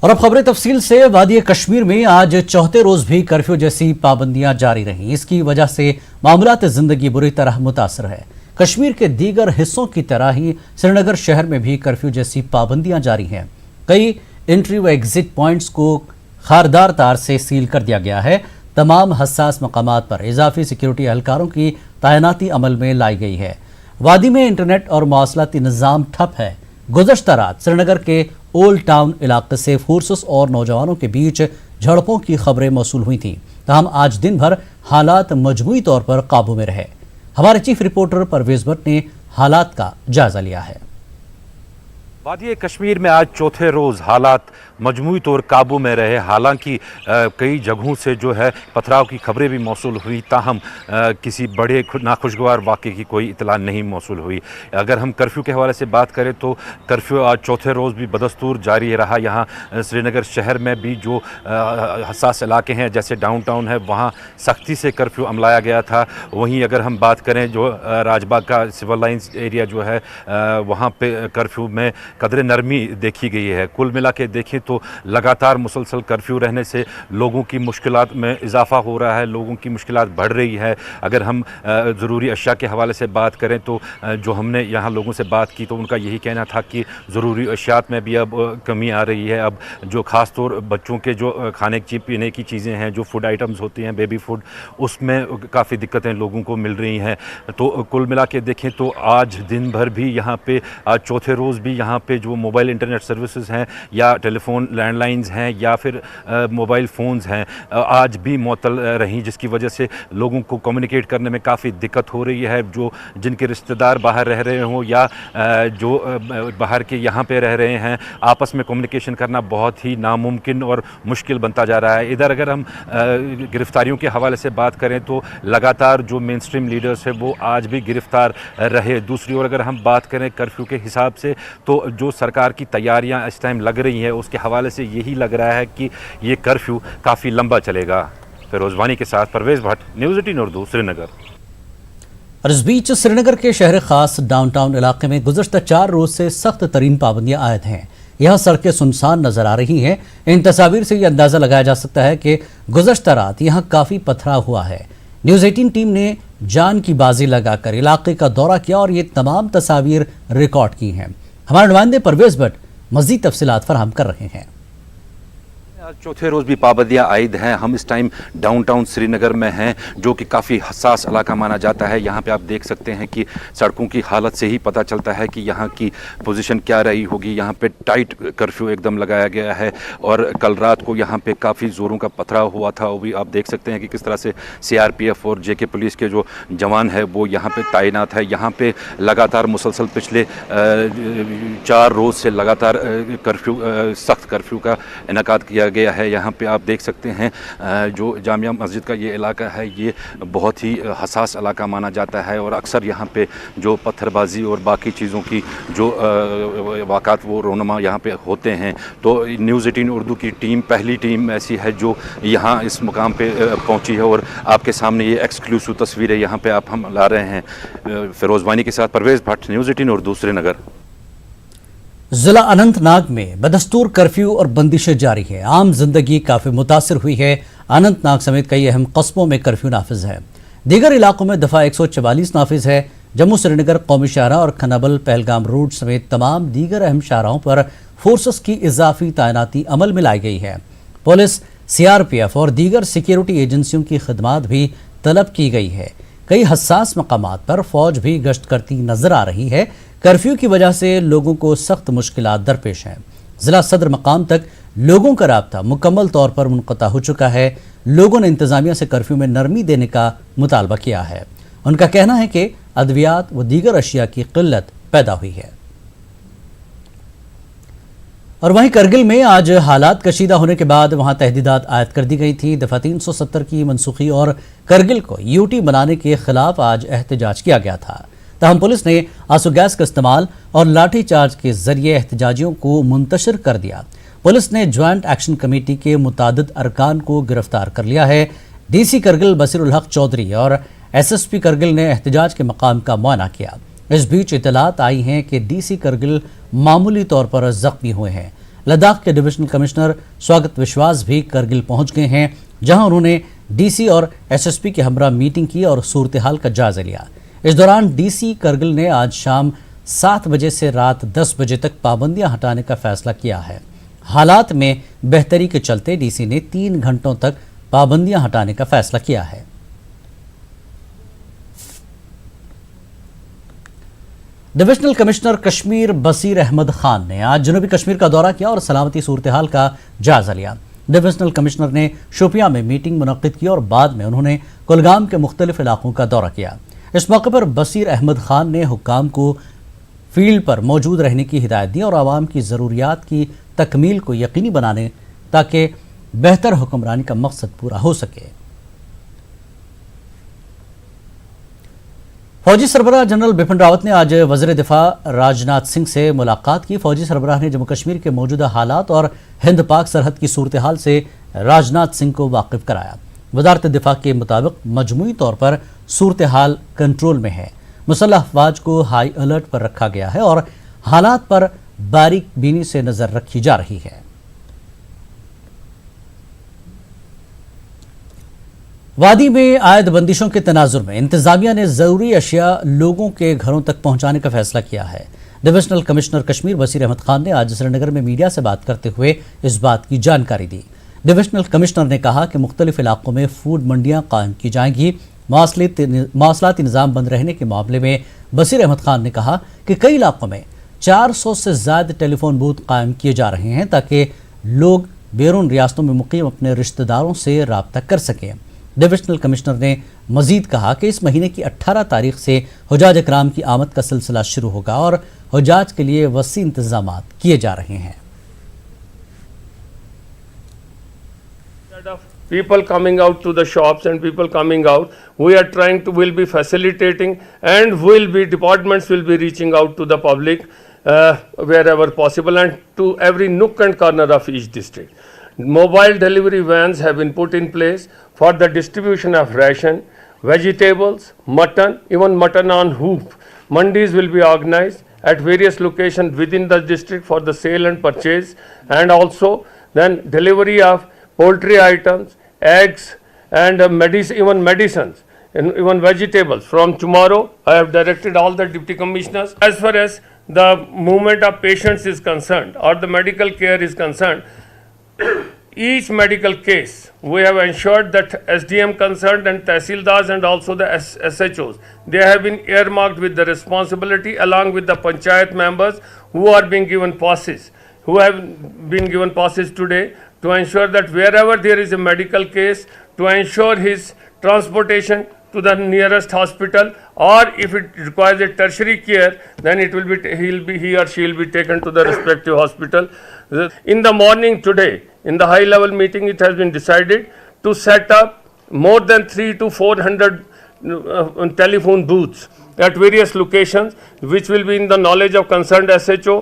और अब खबरें तफसील से। वादी कश्मीर में आज चौथे रोज भी कर्फ्यू जैसी पाबंदियां जारी रहीं। इसकी वजह से मामूलात जिंदगी बुरी तरह मुतासर है। कश्मीर के दीगर हिस्सों की तरह ही श्रीनगर शहर में भी कर्फ्यू जैसी पाबंदियां जारी हैं। कई एंट्री व एग्जिट पॉइंट्स को खारदार तार से सील कर दिया गया है। तमाम हसास मकामात पर इजाफी सिक्योरिटी एहलकारों की तैनाती अमल में लाई गई है। वादी में इंटरनेट और मवासलाती निज़ाम ठप है। गुज़श्ता रात श्रीनगर के ओल्ड टाउन इलाके से फोर्सेस और नौजवानों के बीच झड़पों की खबरें मौसूल हुई थीं। ताहम आज दिन भर हालात मजमूई तौर पर काबू में रहे। हमारे चीफ रिपोर्टर परवेज भट्ट ने हालात का जायजा लिया है। वादी कश्मीर में आज चौथे रोज़ हालात मजमूई तौर काबू में रहे। हालांकि कई जगहों से जो है पथराव की खबरें भी मौसूल हुई, ताहम किसी बड़े नाखुशगवार वाक़े की कोई इतला नहीं मौसूल हुई। अगर हम कर्फ्यू के हवाले से बात करें तो कर्फ्यू आज चौथे रोज़ भी बदस्तूर जारी रहा। यहाँ श्रीनगर शहर में भी जो हसास इलाके हैं जैसे डाउन टाउन है वहाँ सख्ती से कर्फ्यू अमलाया गया था। वहीं अगर हम बात करें जो राजबाग का सिविल लाइन्स एरिया जो है वहाँ पे कर्फ्यू में कदर नरमी देखी गई है। कुल मिला के देखें तो लगातार मुसलसल कर्फ्यू रहने से लोगों की मुश्किलात में इजाफा हो रहा है, लोगों की मुश्किलात बढ़ रही है। अगर हम ज़रूरी अशिया के हवाले से बात करें तो जो हमने यहाँ लोगों से बात की तो उनका यही कहना था कि ज़रूरी अशियात में भी अब कमी आ रही है। अब जो ख़ास तौर बच्चों के जो खाने पीने की चीज़ें हैं, जो फूड आइटम्स होती हैं, बेबी फूड, उसमें काफ़ी दिक्कतें लोगों को मिल रही हैं। तो कुल मिला के देखें तो आज दिन भर भी यहाँ पे आज चौथे रोज़ भी यहाँ पे जो मोबाइल इंटरनेट सर्विसेज हैं या टेलीफोन लैंडलाइंस हैं या फिर मोबाइल फ़ोन्स हैं आज भी मुअत्तल रहीं, जिसकी वजह से लोगों को कम्युनिकेट करने में काफ़ी दिक्कत हो रही है। जो जिनके रिश्तेदार बाहर रह रहे हों या जो बाहर के यहाँ पे रह रहे हैं, आपस में कम्युनिकेशन करना बहुत ही नामुमकिन और मुश्किल बनता जा रहा है। इधर अगर हम गिरफ्तारियों के हवाले से बात करें तो लगातार जो मेन स्ट्रीम लीडर्स है वो आज भी गिरफ्तार रहे। दूसरी ओर अगर हम बात करें कर्फ्यू के हिसाब से तो जो सरकार की तैयारियां इस टाइम लग रही हैं उसके हवाले से यही लग रहा है कि ये कर्फ्यू काफ़ी लंबा चलेगा। फिरोज वानी के साथ परवेज भट्ट, न्यूज़ 18 उर्दू, श्रीनगर। और इस बीच श्रीनगर के शहर खास डाउनटाउन इलाके में गुज़श्ता 4 रोज से सख्त तरीन पाबंदियां आयद हैं। यहाँ सड़कें सुनसान नजर आ रही हैं। इन तस्वीर से यह अंदाजा लगाया जा सकता है कि गुज़श्ता रात यहाँ काफ़ी पथराव हुआ है। न्यूज़ 18 टीम ने जान की बाजी लगाकर इलाके का दौरा किया और ये तमाम तस्वीर रिकॉर्ड की हैं। हमारे नुमाइंदे परवेज भट्ट मज़ीद तफसीलात फराहम कर रहे हैं। चौथे रोज़ भी पाबंदियां आयद हैं। हम इस टाइम डाउनटाउन श्रीनगर में हैं जो कि काफ़ी हसास इलाका माना जाता है। यहाँ पे आप देख सकते हैं कि सड़कों की हालत से ही पता चलता है कि यहाँ की पोजीशन क्या रही होगी। यहाँ पे टाइट कर्फ्यू एकदम लगाया गया है और कल रात को यहाँ पे काफ़ी ज़ोरों का पथराव हुआ था। वो भी आप देख सकते हैं कि किस तरह से CRPF और JK पुलिस के जो जवान है वो यहाँ पर तैनात है। यहाँ पर लगातार मुसलसल पिछले 4 रोज़ से लगातार कर्फ्यू सख्त कर्फ्यू का इनेकाद किया गया है। यहाँ पे आप देख सकते हैं जो जामिया मस्जिद का ये इलाका है ये बहुत ही हसास इलाका माना जाता है और अक्सर यहाँ पे जो पत्थरबाजी और बाकी चीज़ों की जो वाक़ात वो रोनमा यहाँ पे होते हैं। तो न्यूज़ 18 उर्दू की टीम पहली टीम ऐसी है जो यहाँ इस मुकाम पे पहुँची है और आपके सामने ये एक्सक्लूसिव तस्वीरें यहाँ पे आप हम ला रहे हैं। फिरोज वानी के साथ परवेज भट्ट, न्यूज़ 18 उर्दू, श्रीनगर। जिला अनंतनाग में बदस्तूर कर्फ्यू और बंदिशें जारी है। आम जिंदगी काफी मुतासर हुई है। अनंतनाग समेत कई अहम कस्बों में कर्फ्यू नाफिज है। दीगर इलाकों में दफा 144 नाफिज है। जम्मू श्रीनगर कौमी शाहराह और खनाबल पहलगाम रूट समेत तमाम दीगर अहम शाहराहों पर फोर्सेस की इजाफी तैनाती अमल में लाई गई है। पुलिस, CRPF और दीगर सिक्योरिटी एजेंसियों की खदमात भी तलब की गई है। कई हसास मकामात पर फौज भी गश्त करती नजर आ रही है। कर्फ्यू की वजह से लोगों को सख्त मुश्किलात दरपेश हैं। जिला सदर मकाम तक लोगों का राब्ता मुकम्मल तौर पर मुनक़ता हो चुका है। लोगों ने इंतजामिया से कर्फ्यू में नरमी देने का मुतालबा किया है। उनका कहना है कि अद्वियात व दीगर अशिया की किल्लत पैदा हुई है। और वहीं करगिल में आज हालात कशीदा होने के बाद वहां तहदीदात आयद कर दी गई थी। दफा 370 की मनसूखी और करगिल को UT बनाने के खिलाफ आज एहतजाज किया गया था। ताहम पुलिस ने आंसू गैस का इस्तेमाल और लाठी चार्ज के जरिए एहतजाजियों को मुंतशिर कर दिया। पुलिस ने ज्वाइंट एक्शन कमेटी के मुतादिद अरकान को गिरफ्तार कर लिया है। DC करगिल बसीरुल हक चौधरी और SSP करगिल ने एहतजाज के मकाम का मुआयना किया। इस बीच इतलात आई हैं कि DC करगिल मामूली तौर पर जख्मी हुए हैं। लद्दाख के डिविजनल कमिश्नर स्वागत विश्वास भी करगिल पहुंच गए हैं, जहां उन्होंने डीसी और एसएसपी के हमरा मीटिंग की और सूरत हाल का जायजा लिया। इस दौरान डीसी करगिल ने आज शाम 7 बजे से रात 10 बजे तक पाबंदियां हटाने का फैसला किया है। हालात में बेहतरी के चलते डीसी ने 3 घंटों तक पाबंदियां हटाने का फैसला किया है। डिविजनल कमिश्नर कश्मीर बसीर अहमद खान ने आज जनूबी कश्मीर का दौरा किया और सलामती सूरत हाल का जायजा लिया। डिविजनल कमिश्नर ने शोपियां में मीटिंग मुनक्किद की और बाद में उन्होंने कुलगाम के मुख्तलिफ इलाकों का दौरा किया। इस मौके पर बसीर अहमद खान ने हुक्काम को फील्ड पर मौजूद रहने की हिदायत दी और आवाम की ज़रूरियात की तकमील को यकीनी बनाने ताकि बेहतर हुक्मरानी का मकसद पूरा हो सके। फौजी सरबराह जनरल बिपिन रावत ने आज वज़ीर दिफा राजनाथ सिंह से मुलाकात की। फौजी सरबराह ने जम्मू कश्मीर के मौजूदा हालात और हिंद पाक सरहद की सूरत हाल से राजनाथ सिंह को वाकिफ कराया। वज़ारत दिफा के मुताबिक मजमूई तौर पर सूरत हाल कंट्रोल में है। मुसल्लह अफवाज को हाई अलर्ट पर रखा गया है और हालात पर बारीक बीनी से नजर रखी जा रही है। वादी में आयद बंदिशों के तनाजुर में इंतजामिया ने जरूरी अशिया लोगों के घरों तक पहुंचाने का फैसला किया है। डिविजनल कमिश्नर कश्मीर बसीर अहमद खान ने आज श्रीनगर में मीडिया से बात करते हुए इस बात की जानकारी दी। डिविजनल कमिश्नर ने कहा कि मुख्तलिफ इलाकों में फूड मंडियां कायम की जाएंगी। मवासलाती निज़ाम बंद रहने के मामले में बसीर अहमद खान ने कहा कि कई इलाकों में 400 से ज़्यादा टेलीफोन बूथ कायम किए जा रहे हैं ताकि लोग बैरून रियासतों में मुकीम अपने रिश्तेदारों से रब्ता कर सकें। डिविजनल कमिश्नर ने मजीद कहा कि इस महीने की 18 तारीख से हुजाज इकराम की आमद का सिलसिला शुरू होगा और हुजाज के लिए वसी इंतजाम किए जा रहे हैं। People coming out to the shops and people coming out, we are trying to, will be facilitating and departments will be reaching out to the public wherever possible and to every nook and corner of each district. Mobile delivery vans have been put in place for the distribution of ration, vegetables, mutton, even mutton on hoop. Mandis will be organized at various locations within the district for the sale and purchase, and also then delivery of poultry items, eggs and even medicines and even vegetables. From tomorrow, I have directed all the deputy commissioners. As far as the movement of patients is concerned or the medical care is concerned, each medical case we have ensured that SDM concerned and Tehsildars and also the SHOs, they have been earmarked with the responsibility along with the panchayat members who are being given passes, who have been given passes today, to ensure that wherever there is a medical case, to ensure his transportation to the nearest hospital, or if it requires a tertiary care, then it will be he or she will be taken to the respective hospital. In the morning today, in the high level meeting, it has been decided to set up more than 300 to 400 telephone booths at various locations, which will be in the knowledge of concerned SHO,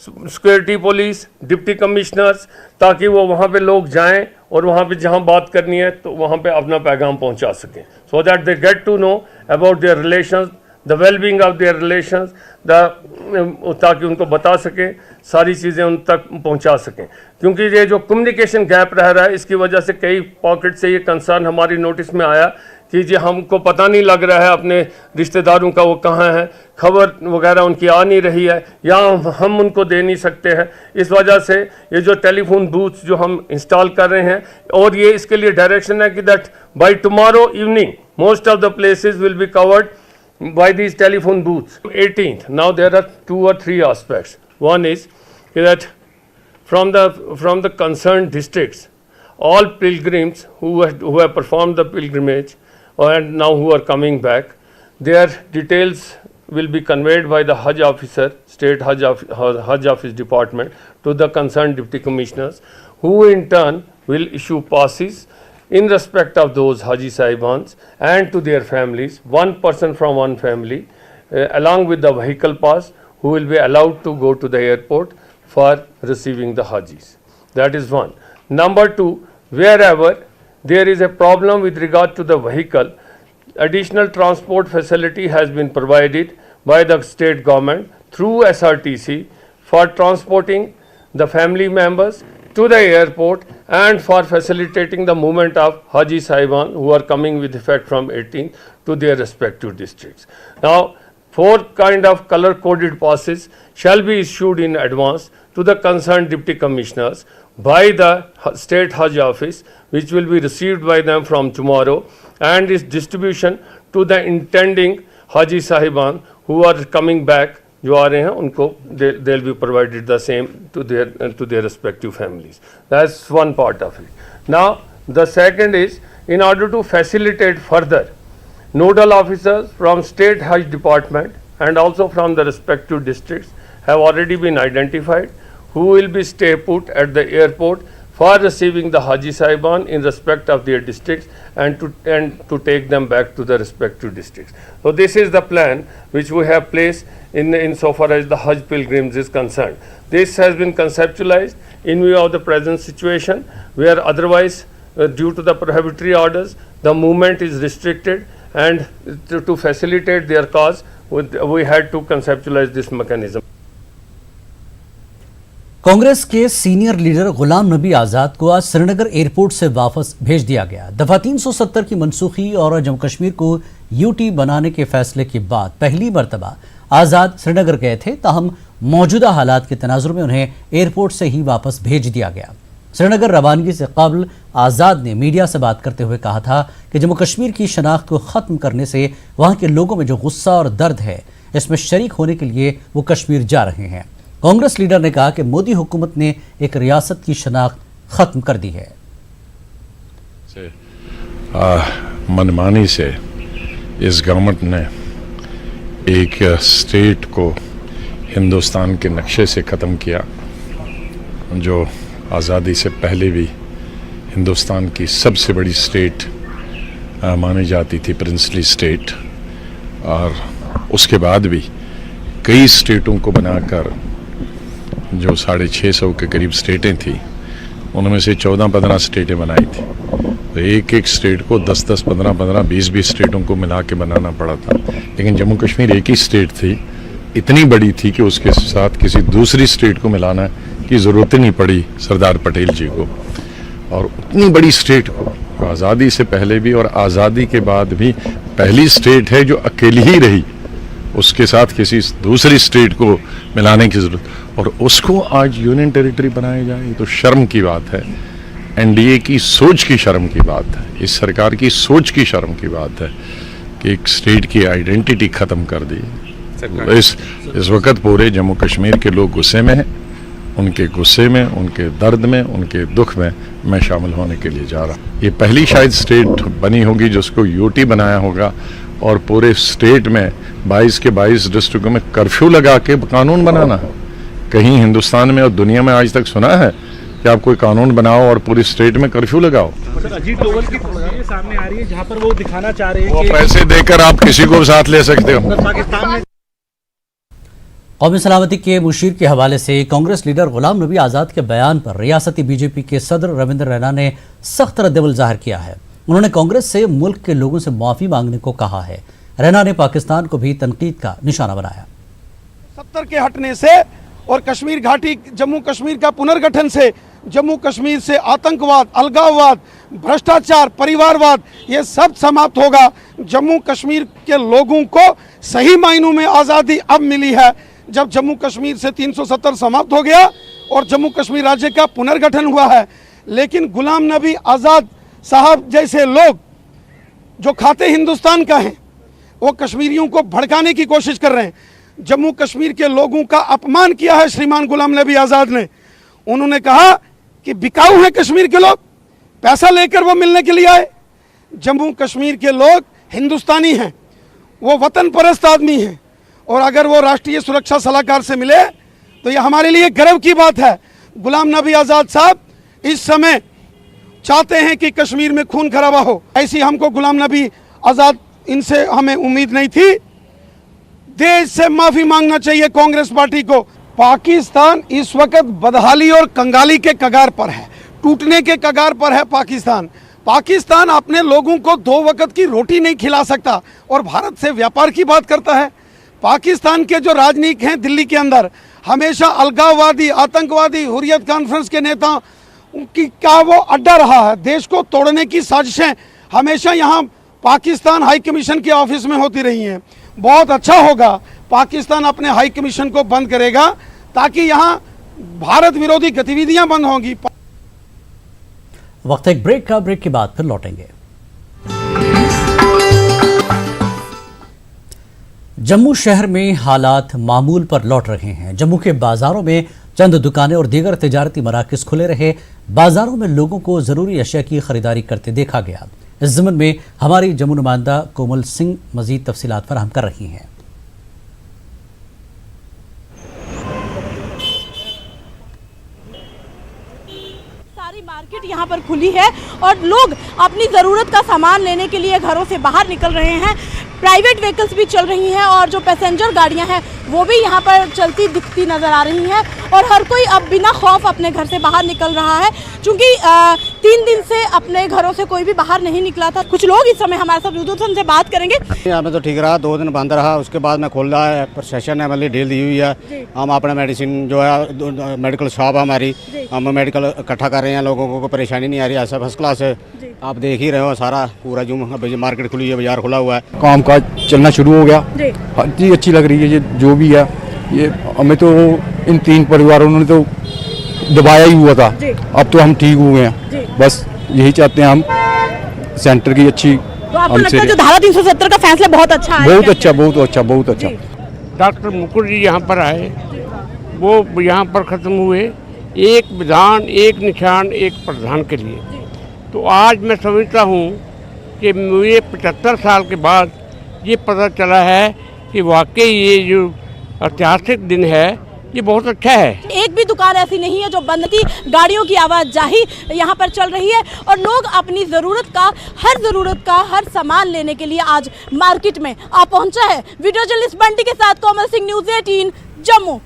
security police, deputy commissioners, ताकि वो वहाँ पे लोग जाएं और वहाँ पे जहाँ बात करनी है तो वहाँ पे अपना पैगाम पहुँचा सकें, so that they get to know about their relations, the well being of their relations, ताकि उनको बता सकें, सारी चीज़ें उन तक पहुँचा सकें। क्योंकि ये जो कम्युनिकेशन गैप रह रहा है, इसकी वजह से कई पॉकेट से ये कंसर्न हमारी नोटिस में आया कि जी हमको पता नहीं लग रहा है अपने रिश्तेदारों का वो कहाँ है, खबर वगैरह उनकी आ नहीं रही है या हम उनको दे नहीं सकते हैं। इस वजह से ये जो टेलीफोन बूथ्स जो हम इंस्टॉल कर रहे हैं, और ये इसके लिए डायरेक्शन है कि that by tomorrow evening most of the places will be covered by these telephone booths. 18th, now there are 2 or 3 aspects. One is that from the concerned districts, all pilgrims who have performed the pilgrimage and now who are coming back, their details will be conveyed by the Hajj officer, state Hajj office department, to the concerned deputy commissioners, who in turn will issue passes in respect of those Haji Sahibans and to their families, one person from one family, along with the vehicle pass, who will be allowed to go to the airport for receiving the Hajis. That is one. Number two, wherever there is a problem with regard to the vehicle, additional transport facility has been provided by the state government through SRTC for transporting the family members to the airport and for facilitating the movement of Haji Sahiban who are coming with effect from 18th to their respective districts. Now, 4 kind of color coded passes shall be issued in advance to the concerned deputy commissioners by the state Hajj office, which will be received by them from tomorrow, and its distribution to the intending Haji Sahiban who are coming back, जो आ रहे हैं उनको they'll be provided the same to their respective families. That's one part of it. Now the second is, in order to facilitate further, nodal officers from state Hajj department and also from the respective districts have already been identified who will be stay put at the airport for receiving the Haji Sahiban in respect of their districts and to take them back to the respective districts. So this is the plan which we have placed in so far as the Hajj pilgrims is concerned. This has been conceptualized in view of the present situation where otherwise due to the prohibitory orders the movement is restricted, and to facilitate their cause we had to conceptualize this mechanism. Congress के senior leader Ghulam Nabi Azad को आज Srinagar airport से वापस भेज दिया गया। दफा 370 की मनसूखी और जम्मू कश्मीर को यूटी बनाने के फैसले के बाद पहली मरतबा आज़ाद श्रीनगर गए थे, ताहम मौजूदा हालात के तनाजुर में उन्हें एयरपोर्ट से ही वापस भेज दिया गया। श्रीनगर रवानगी से कबल आज़ाद ने मीडिया से बात करते हुए कहा था कि जम्मू कश्मीर की शनाख्त को ख़त्म करने से वहाँ के लोगों में जो गुस्सा और दर्द है, इसमें शरीक होने के लिए वो कश्मीर जा रहे हैं। कांग्रेस लीडर ने कहा कि मोदी हुकूमत ने एक रियासत की शनाख्त खत्म कर दी है। मनमानी से इस गवर्नमेंट ने एक स्टेट को हिंदुस्तान के नक्शे से ख़त्म किया, जो आज़ादी से पहले भी हिंदुस्तान की सबसे बड़ी स्टेट मानी जाती थी, प्रिंसली स्टेट, और उसके बाद भी कई स्टेटों को बनाकर जो 650 के करीब स्टेटें थी, उनमें से 14-15 स्टेटें बनाई थी। तो एक एक स्टेट को 10-10, 15-15, 20-20 स्टेटों को मिला के बनाना पड़ा था। लेकिन जम्मू कश्मीर एक ही स्टेट थी, इतनी बड़ी थी कि उसके साथ किसी दूसरी स्टेट को मिलाना की ज़रूरत नहीं पड़ी सरदार पटेल जी को। और उतनी बड़ी स्टेट को आज़ादी से पहले भी और आज़ादी के बाद भी पहली स्टेट है जो अकेली ही रही, उसके साथ किसी दूसरी स्टेट को मिलाने की ज़रूरत, और उसको आज यूनियन टेरिटरी बनाया जाए, ये तो शर्म की बात है। एनडीए की सोच की शर्म की बात है, इस सरकार की सोच की शर्म की बात है कि एक स्टेट की आइडेंटिटी ख़त्म कर दी। इस वक्त पूरे जम्मू कश्मीर के लोग गुस्से में हैं, उनके गुस्से में, उनके दर्द में, उनके दुख में मैं शामिल होने के लिए जा रहा हूँ। ये पहली शायद स्टेट बनी होगी जिसको यूटी बनाया होगा, और पूरे स्टेट में 22 के 22 डिस्ट्रिक्टों में कर्फ्यू लगा के कानून बनाना है। कहीं हिंदुस्तान में और दुनिया में आज तक सुना है कि आप कोई कानून बनाओ और पूरी स्टेट में कर्फ्यू लगाओ? सर, अजीत डोभाल की तस्वीरें सामने आ रही है जहां पर वो दिखाना चाह रहे हैं वो पैसे देकर आप किसी को साथ ले सकते हो। पाकिस्तान में कौमी सलामती के मुशीर के हवाले से कांग्रेस लीडर गुलाम नबी आज़ाद के बयान पर रियासती बीजेपी के सदर रविंद्र रैना ने सख्त रद्दअमल जाहिर किया है। उन्होंने कांग्रेस से मुल्क के लोगों से माफ़ी मांगने को कहा है। रैना ने पाकिस्तान को भी तनकीद का निशाना बनाया। 70 के हटने से और कश्मीर घाटी, जम्मू कश्मीर का पुनर्गठन से, जम्मू कश्मीर से आतंकवाद, अलगाववाद, भ्रष्टाचार, परिवारवाद, ये सब समाप्त होगा। जम्मू कश्मीर के लोगों को सही मायनों में आज़ादी अब मिली है, जब जम्मू कश्मीर से 370 समाप्त हो गया और जम्मू कश्मीर राज्य का पुनर्गठन हुआ है। लेकिन गुलाम नबी आज़ाद साहब जैसे लोग जो खाते हिंदुस्तान का हैं, वो कश्मीरियों को भड़काने की कोशिश कर रहे हैं। जम्मू कश्मीर के लोगों का अपमान किया है श्रीमान गुलाम नबी आज़ाद ने। उन्होंने कहा कि बिकाऊ हैं कश्मीर के लोग, पैसा लेकर वो मिलने के लिए आए। जम्मू कश्मीर के लोग हिंदुस्तानी हैं, वो वतन परस्त आदमी हैं, और अगर वो राष्ट्रीय सुरक्षा सलाहकार से मिले तो ये हमारे लिए गर्व की बात है। गुलाम नबी आज़ाद साहब इस समय चाहते हैं कि कश्मीर में खून खराबा हो, ऐसी हमको गुलाम नबी आज़ाद, इनसे हमें उम्मीद नहीं थी। देश से माफी मांगना चाहिए कांग्रेस पार्टी को। पाकिस्तान इस वक्त बदहाली और कंगाली के कगार पर है, टूटने के कगार पर है पाकिस्तान। पाकिस्तान अपने लोगों को 2 वक्त की रोटी नहीं खिला सकता और भारत से व्यापार की बात करता है। पाकिस्तान के जो राजनीतिक हैं दिल्ली के अंदर, हमेशा अलगाववादी, आतंकवादी, हुर्रियत कॉन्फ्रेंस के नेता उनकी का वो अड्डा रहा है। देश को तोड़ने की साजिशें हमेशा यहाँ पाकिस्तान हाई कमीशन के ऑफिस में होती रही हैं। बहुत अच्छा होगा पाकिस्तान अपने हाई कमीशन को बंद करेगा ताकि यहाँ भारत विरोधी गतिविधियां बंद होंगी। वक्त एक ब्रेक का, ब्रेक के बाद फिर लौटेंगे। जम्मू शहर में हालात मामूल पर लौट रहे हैं। जम्मू के बाजारों में चंद दुकानें और दीगर तिजारती मराकज़ खुले रहे। बाजारों में लोगों को जरूरी अशिया की खरीदारी करते देखा गया। इस ज़मन में हमारी जम्मू नुमाइंदा कोमल सिंह मजीद तफसीलात फराहम कर रही हैं। सारी मार्केट यहाँ पर खुली है और लोग अपनी ज़रूरत का सामान लेने के लिए घरों से बाहर निकल रहे हैं। प्राइवेट व्हीकल्स भी चल रही हैं और जो पैसेंजर गाड़ियाँ हैं वो भी यहाँ पर चलती दिखती नज़र आ रही हैं और हर कोई अब बिना खौफ अपने घर से बाहर निकल रहा है, क्योंकि 3 दिन से अपने घरों से कोई भी बाहर नहीं निकला था। कुछ लोग इस समय हमारे साथ मौजूद हैं, उनसे बात करेंगे। यहाँ पे तो ठीक रहा, 2 दिन बंद रहा, उसके बाद में खोल रहा है। प्रशासन ने हमारी डील दी हुई है। हम अपना मेडिसिन जो है मेडिकल शॉप है हमारी, हम मेडिकल इकट्ठा कर रहे हैं। लोगों को परेशानी नहीं आ रही है, ऐसा फर्स्ट क्लास है। आप देख ही रहे हो सारा पूरा जो मार्केट खुली है, बाजार खुला हुआ है, काम काज चलना शुरू हो गया। हाँ जी, अच्छी लग रही है ये जो भी है। ये हमें तो इन 3 परिवारों ने तो दबाया ही हुआ था, अब तो हम ठीक हुए हैं। बस यही चाहते हैं हम, सेंटर की अच्छी तो आपको लगता है जो धारा 370 का फैसला बहुत अच्छा है? बहुत अच्छा, बहुत अच्छा, बहुत अच्छा। डॉक्टर मुकुल जी यहाँ पर आए, वो यहाँ पर ख़त्म हुए एक विधान, एक निशान, एक प्रधान के लिए। तो आज मैं समझता हूँ कि मुझे 75 साल के बाद ये पता चला है कि वाकई ये जो ऐतिहासिक दिन है ये बहुत अच्छा है। एक भी दुकान ऐसी नहीं है जो बंद थी। गाड़ियों की आवाजाही यहाँ पर चल रही है और लोग अपनी ज़रूरत का हर सामान लेने के लिए आज मार्केट में आ पहुँचा है। वीडियो जर्नलिस्ट बंटी के साथ कोमल सिंह, न्यूज़ 18 जम्मू।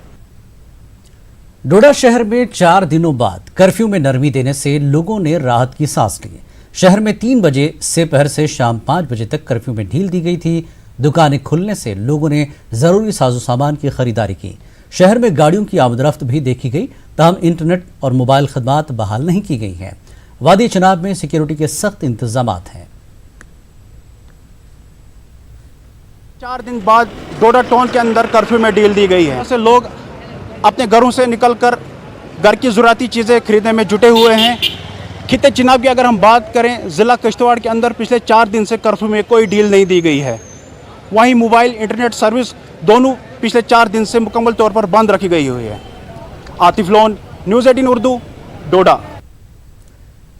डोडा शहर में 4 दिनों बाद कर्फ्यू में नरमी देने से लोगों ने राहत की सांस ली। शहर में 3 बजे से पहर से शाम 5 बजे तक कर्फ्यू में ढील दी गई थी। दुकानें खुलने से लोगों ने जरूरी साजो सामान की खरीदारी की। शहर में गाड़ियों की आमदरफ्त भी देखी गई, तहम इंटरनेट और मोबाइल खदमात बहाल नहीं की गई हैं। वादी चनाब में सिक्योरिटी के सख्त इंतजामात हैं। 4 दिन बाद डोडा टाउन के अंदर कर्फ्यू में ढील दी गई है। ऐसे लोग अपने घरों से निकलकर घर की ज़रूरती चीज़ें खरीदने में जुटे हुए हैं। खिते चिनाब की अगर हम बात करें, ज़िला किश्तवाड़ के अंदर पिछले 4 दिन से कर्फ्यू में कोई ढील नहीं दी गई है। वहीं मोबाइल इंटरनेट सर्विस दोनों पिछले 4 दिन से मुकम्मल तौर पर बंद रखी गई हुई है। आतिफ लोन, न्यूज़ 18 उर्दू, डोडा।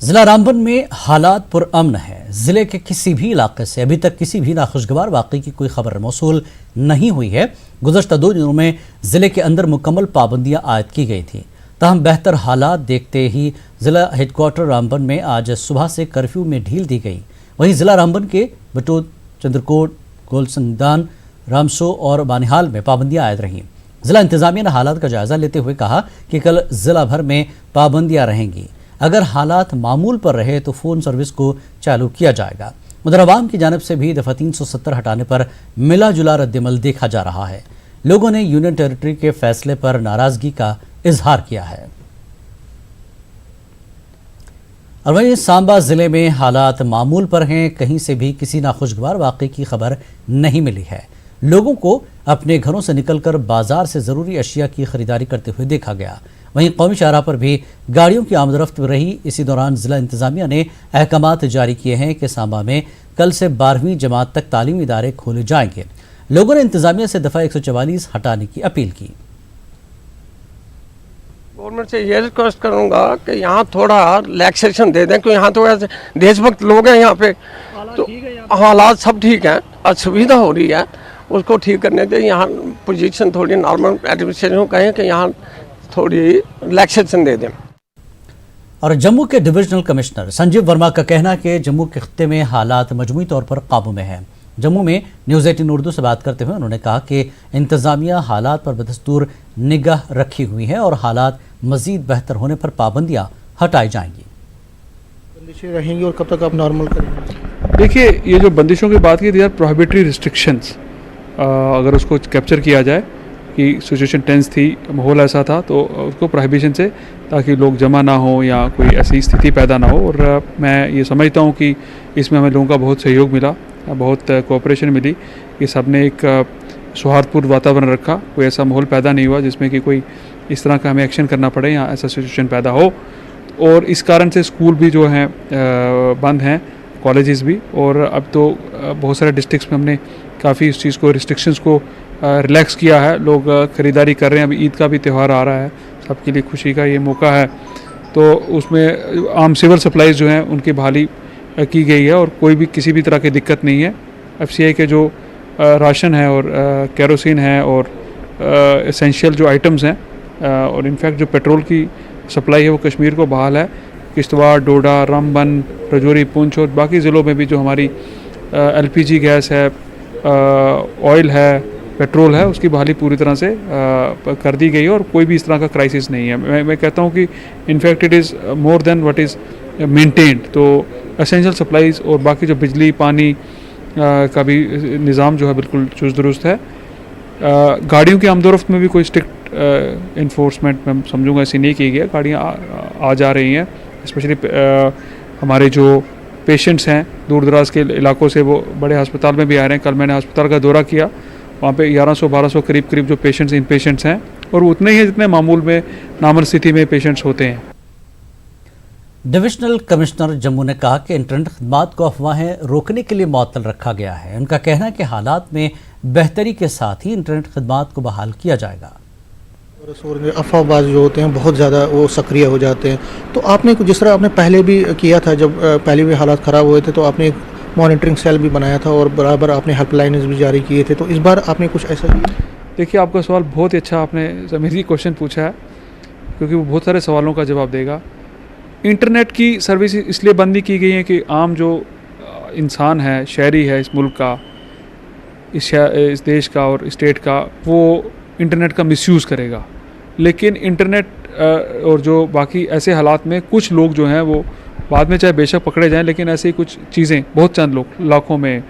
जिला रामबन में हालात पुरअमन है। जिले के किसी भी इलाके से अभी तक किसी भी नाखुशगवार वाक़ई की कोई खबर मौसूल नहीं हुई है। गुज़श्ता 2 दिनों में जिले के अंदर मुकम्मल पाबंदियां आयद की गई थी। ताहम बेहतर हालात देखते ही जिला हेडक्वार्टर रामबन में आज सुबह से कर्फ्यू में ढील दी गई। वहीं जिला रामबन के बटोद, चंद्रकोट, गोलसंगदान, रामसो और बानिहाल में पाबंदियां आयद रहीं। जिला इंतजामिया ने हालात का जायजा लेते हुए कहा कि कल जिला भर में पाबंदियां रहेंगी। अगर हालात मामूल पर रहे तो फ़ोन सर्विस को चालू किया जाएगा। उधर अवाम की जानिब से भी दफ़ा 370 हटाने पर मिला जुला रद्दमल देखा जा रहा है। लोगों ने यूनियन टेरिटरी के फैसले पर नाराज़गी का इजहार किया है। और वहीं सांबा ज़िले में हालात मामूल पर हैं। कहीं से भी किसी नाखुशगवार वाक़े की खबर नहीं मिली है। लोगों को अपने घरों से निकलकर बाजार से ज़रूरी अशिया की खरीदारी करते हुए देखा गया। वहीं कौमी शाहराह पर भी गाड़ियों की आमदरफ्त रही। इसी दौरान ज़िला इंतज़ामिया ने अहकामात जारी किए हैं कि सांबा में कल से 12वीं जमात तक तालीमी इदारे खोले जाएंगे। लोगों ने इंतज़ामिया से दफ़ा 144 हटाने की अपील की। गवर्नमेंट से ये रिक्वेस्ट करूँगा कि यहाँ थोड़ा रिलैक्सेशन दे दें, क्योंकि यहाँ थोड़ा देशभक्त लोग हैं यहाँ पे, तो हालात सब ठीक हैं, असुविधा हो रही है, उसको ठीक करने के यहाँ पोजीशन थोड़ी नॉर्मल एडमिनिस्ट्रेशन को कहें कि यहाँ थोड़ी रिलैक्सेशन दे दें। और जम्मू के डिविजनल कमिश्नर संजीव वर्मा का कहना है कि जम्मू के खत्ते में हालात मजमूई तौर पर काबू में हैं। जम्मू में न्यूज़ 18 उर्दू से बात करते हुए उन्होंने कहा कि इंतज़ामिया हालात पर बदस्तूर निगाह रखी हुई है और हालात मज़ीद बेहतर होने पर पाबंदियां हटाई जाएंगी। बंदिशें रहेंगी और कब तक आप नॉर्मल करेंगे? देखिए, ये जो बंदिशों की बात की, दे आर प्रोहिबिटरी रिस्ट्रिक्शंस। अगर उसको कैप्चर किया जाए कि सिचुएशन टेंस थी, माहौल ऐसा था, तो उसको प्रोहिबिशन से, ताकि लोग जमा ना हो या कोई ऐसी स्थिति पैदा ना हो। और मैं ये समझता हूँ कि इसमें हमें लोगों का बहुत सहयोग मिला, बहुत कोऑपरेशन मिली, कि सब ने एक सौहार्दपूर्ण वातावरण रखा, कोई ऐसा माहौल पैदा नहीं हुआ जिसमें कि कोई इस तरह का हमें एक्शन करना पड़े या ऐसा सिचुएशन पैदा हो। और इस कारण से स्कूल भी जो हैं बंद हैं, कॉलेजेस भी, और अब तो बहुत सारे डिस्ट्रिक्ट्स में हमने काफ़ी इस चीज़ को, रिस्ट्रिक्शंस को रिलैक्स किया है। लोग ख़रीदारी कर रहे हैं, अभी ईद का भी त्यौहार आ रहा है, सबके लिए खुशी का ये मौका है, तो उसमें आम सिविल सप्लाईज़ जो हैं उनकी बहाली की गई है और कोई भी किसी भी तरह की दिक्कत नहीं है। FCI के जो राशन है और केरोसिन है और एसेंशियल जो आइटम्स हैं, और इनफैक्ट जो पेट्रोल की सप्लाई है वो कश्मीर को बहाल है। किश्तवाड़, डोडा, रामबन, रजौरी, पुंछ और बाकी ज़िलों में भी जो हमारी LPG गैस है, ऑयल है, पेट्रोल है, उसकी बहाली पूरी तरह से कर दी गई है और कोई भी इस तरह का क्राइसिस नहीं है। मैं कहता हूँ कि in fact it is more than what is maintained. तो एसेंशियल सप्लाईज़ और बाकी जो बिजली, पानी का भी निज़ाम जो है बिल्कुल चुस्त दुरुस्त है। गाड़ियों की आमदोरफ्त में भी कोई स्ट्रिक्ट इन्फोर्समेंट मैं समझूंगा ऐसी नहीं की गई। गाड़ियाँ आ जा रही हैं, स्पेशली हमारे जो पेशेंट्स हैं दूर दराज के इलाकों से, वो बड़े अस्पताल में भी आ रहे हैं। कल मैंने अस्पताल का दौरा किया, वहाँ पे 1100-1200 करीब जो पेशेंट्स इन पेशेंट्स हैं, और वो उतने ही हैं जितने मामूल में नॉर्मल स्थिति में पेशेंट्स होते हैं। डिविजनल कमिश्नर जम्मू ने कहा कि इंटरनेट खदमात को अफवाहें रोकने के लिए मुअत्तल रखा गया है। उनका कहना है कि हालात में बेहतरी के साथ ही इंटरनेट खदमात को बहाल किया जाएगा। अफवाहबाज जो होते हैं बहुत ज़्यादा वो सक्रिय हो जाते हैं, तो आपने जिस तरह आपने पहले भी किया था, जब पहले भी हालात ख़राब हुए थे तो आपने एक मॉनिटरिंग सेल भी बनाया था और बराबर आपने हेल्पलाइन्स भी जारी किए थे, तो इस बार आपने कुछ ऐसा किया? देखिए, आपका सवाल बहुत ही अच्छा आपने ज़मीरी क्वेश्चन पूछा है, क्योंकि वो बहुत सारे सवालों का जवाब देगा। इंटरनेट की सर्विस इसलिए बंद नहीं की गई है कि आम जो इंसान है, शहरी है इस मुल्क का, इस देश का और स्टेट का, वो इंटरनेट का मिसयूज़ करेगा। लेकिन इंटरनेट और जो बाकी ऐसे हालात में कुछ लोग जो हैं वो बाद में चाहे बेशक पकड़े जाएं, लेकिन ऐसी कुछ चीज़ें, बहुत चंद लोग, लाखों में,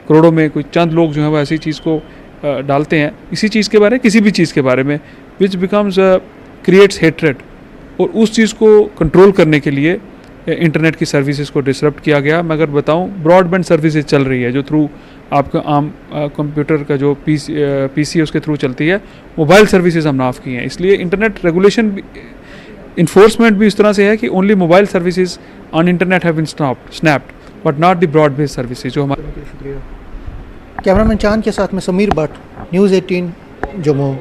करोड़ों में कुछ चंद लोग जो हैं वो ऐसी चीज़ को डालते हैं, इसी चीज़ के बारे में, किसी भी चीज़ के बारे में, विच बिकम्स क्रिएट्स हेट्रेड। और उस चीज़ को कंट्रोल करने के लिए इंटरनेट की सर्विसेज को डिसरप्ट किया गया। मैं अगर बताऊं, ब्रॉडबैंड सर्विसेज चल रही है जो थ्रू आपका आम कंप्यूटर का जो पीसी उसके थ्रू चलती है। मोबाइल सर्विसेज हम नाफ की हैं, इसलिए इंटरनेट रेगुलेशन इन्फोर्समेंट भी इस तरह से है कि only mobile services on internet have been snapped, but not the broad based services जो हमारे। शुक्रिया। कैमरामैन चांद के साथ में समीर भट्ट, न्यूज़ 18 जम्मू।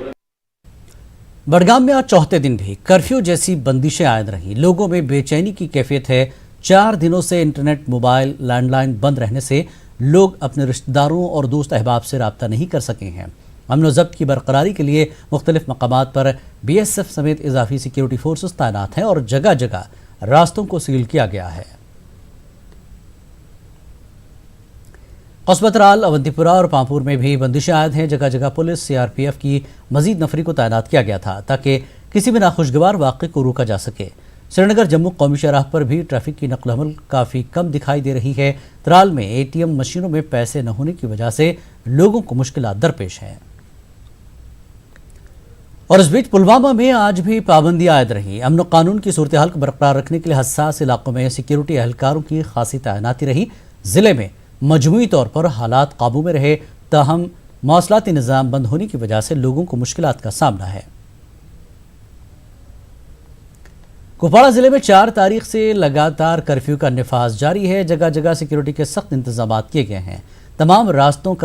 बडगाम में आज चौथे दिन भी कर्फ्यू जैसी बंदिशें आयद रहीं। लोगों में बेचैनी की कैफियत है। 4 दिनों से इंटरनेट, मोबाइल, लैंडलाइन बंद रहने से लोग अपने रिश्तेदारों और दोस्त अहबाब से रब्ता नहीं कर सके हैं। अमन व ज़ब्त की बरकरारी के लिए मुख्तलिफ मकामात पर BSF समेत इजाफी सिक्योरिटी फोर्सेस तैनात हैं और जगह जगह रास्तों को सील किया गया है। कस्बतराल, अवंतीपुरा और पांपुर में भी बंदिशें आयद हैं। जगह जगह पुलिस, CRPF की मजीद नफरी को तैनात किया गया था ताकि किसी भी नाखुशगवार वाक़े को रोका जा सके। श्रीनगर जम्मू कौमी शराह पर भी ट्रैफिक की नकल हमल काफ़ी कम दिखाई दे रही है। त्राल में ATM मशीनों में पैसे न होने की वजह से लोगों को मुश्किलात दरपेश हैं। और इस बीच पुलवामा में आज भी पाबंदी आयद रही। अमन कानून की सूरत हाल को बरकरार रखने के लिए हसास इलाकों में सिक्योरिटी एहलकारों की खासी तैनाती रही। जिले में मजमूई तौर पर हालात काबू में रहे, ताहम मौसलाती निज़ाम बंद होने की वजह से लोगों को मुश्किलात का सामना है। कुपवाड़ा जिले में 4 तारीख से लगातार कर्फ्यू का निफाज जारी है। जगह जगह सिक्योरिटी के सख्त इंतजाम किए गए हैं। तमाम रास्तों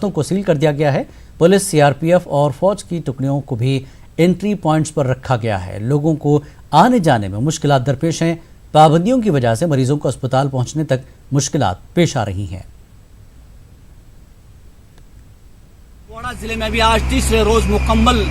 को सील कर दिया गया है। पुलिस, CRPF और फौज की टुकड़ियों को भी एंट्री पॉइंट्स पर रखा गया है। लोगों को आने जाने में मुश्किलात दरपेश हैं। पाबंदियों की वजह से मरीजों को अस्पताल पहुंचने तक मुश्किलात पेश आ रही हैं। कुपवाड़ा जिले में भी आज तीसरे रोज मुकम्मल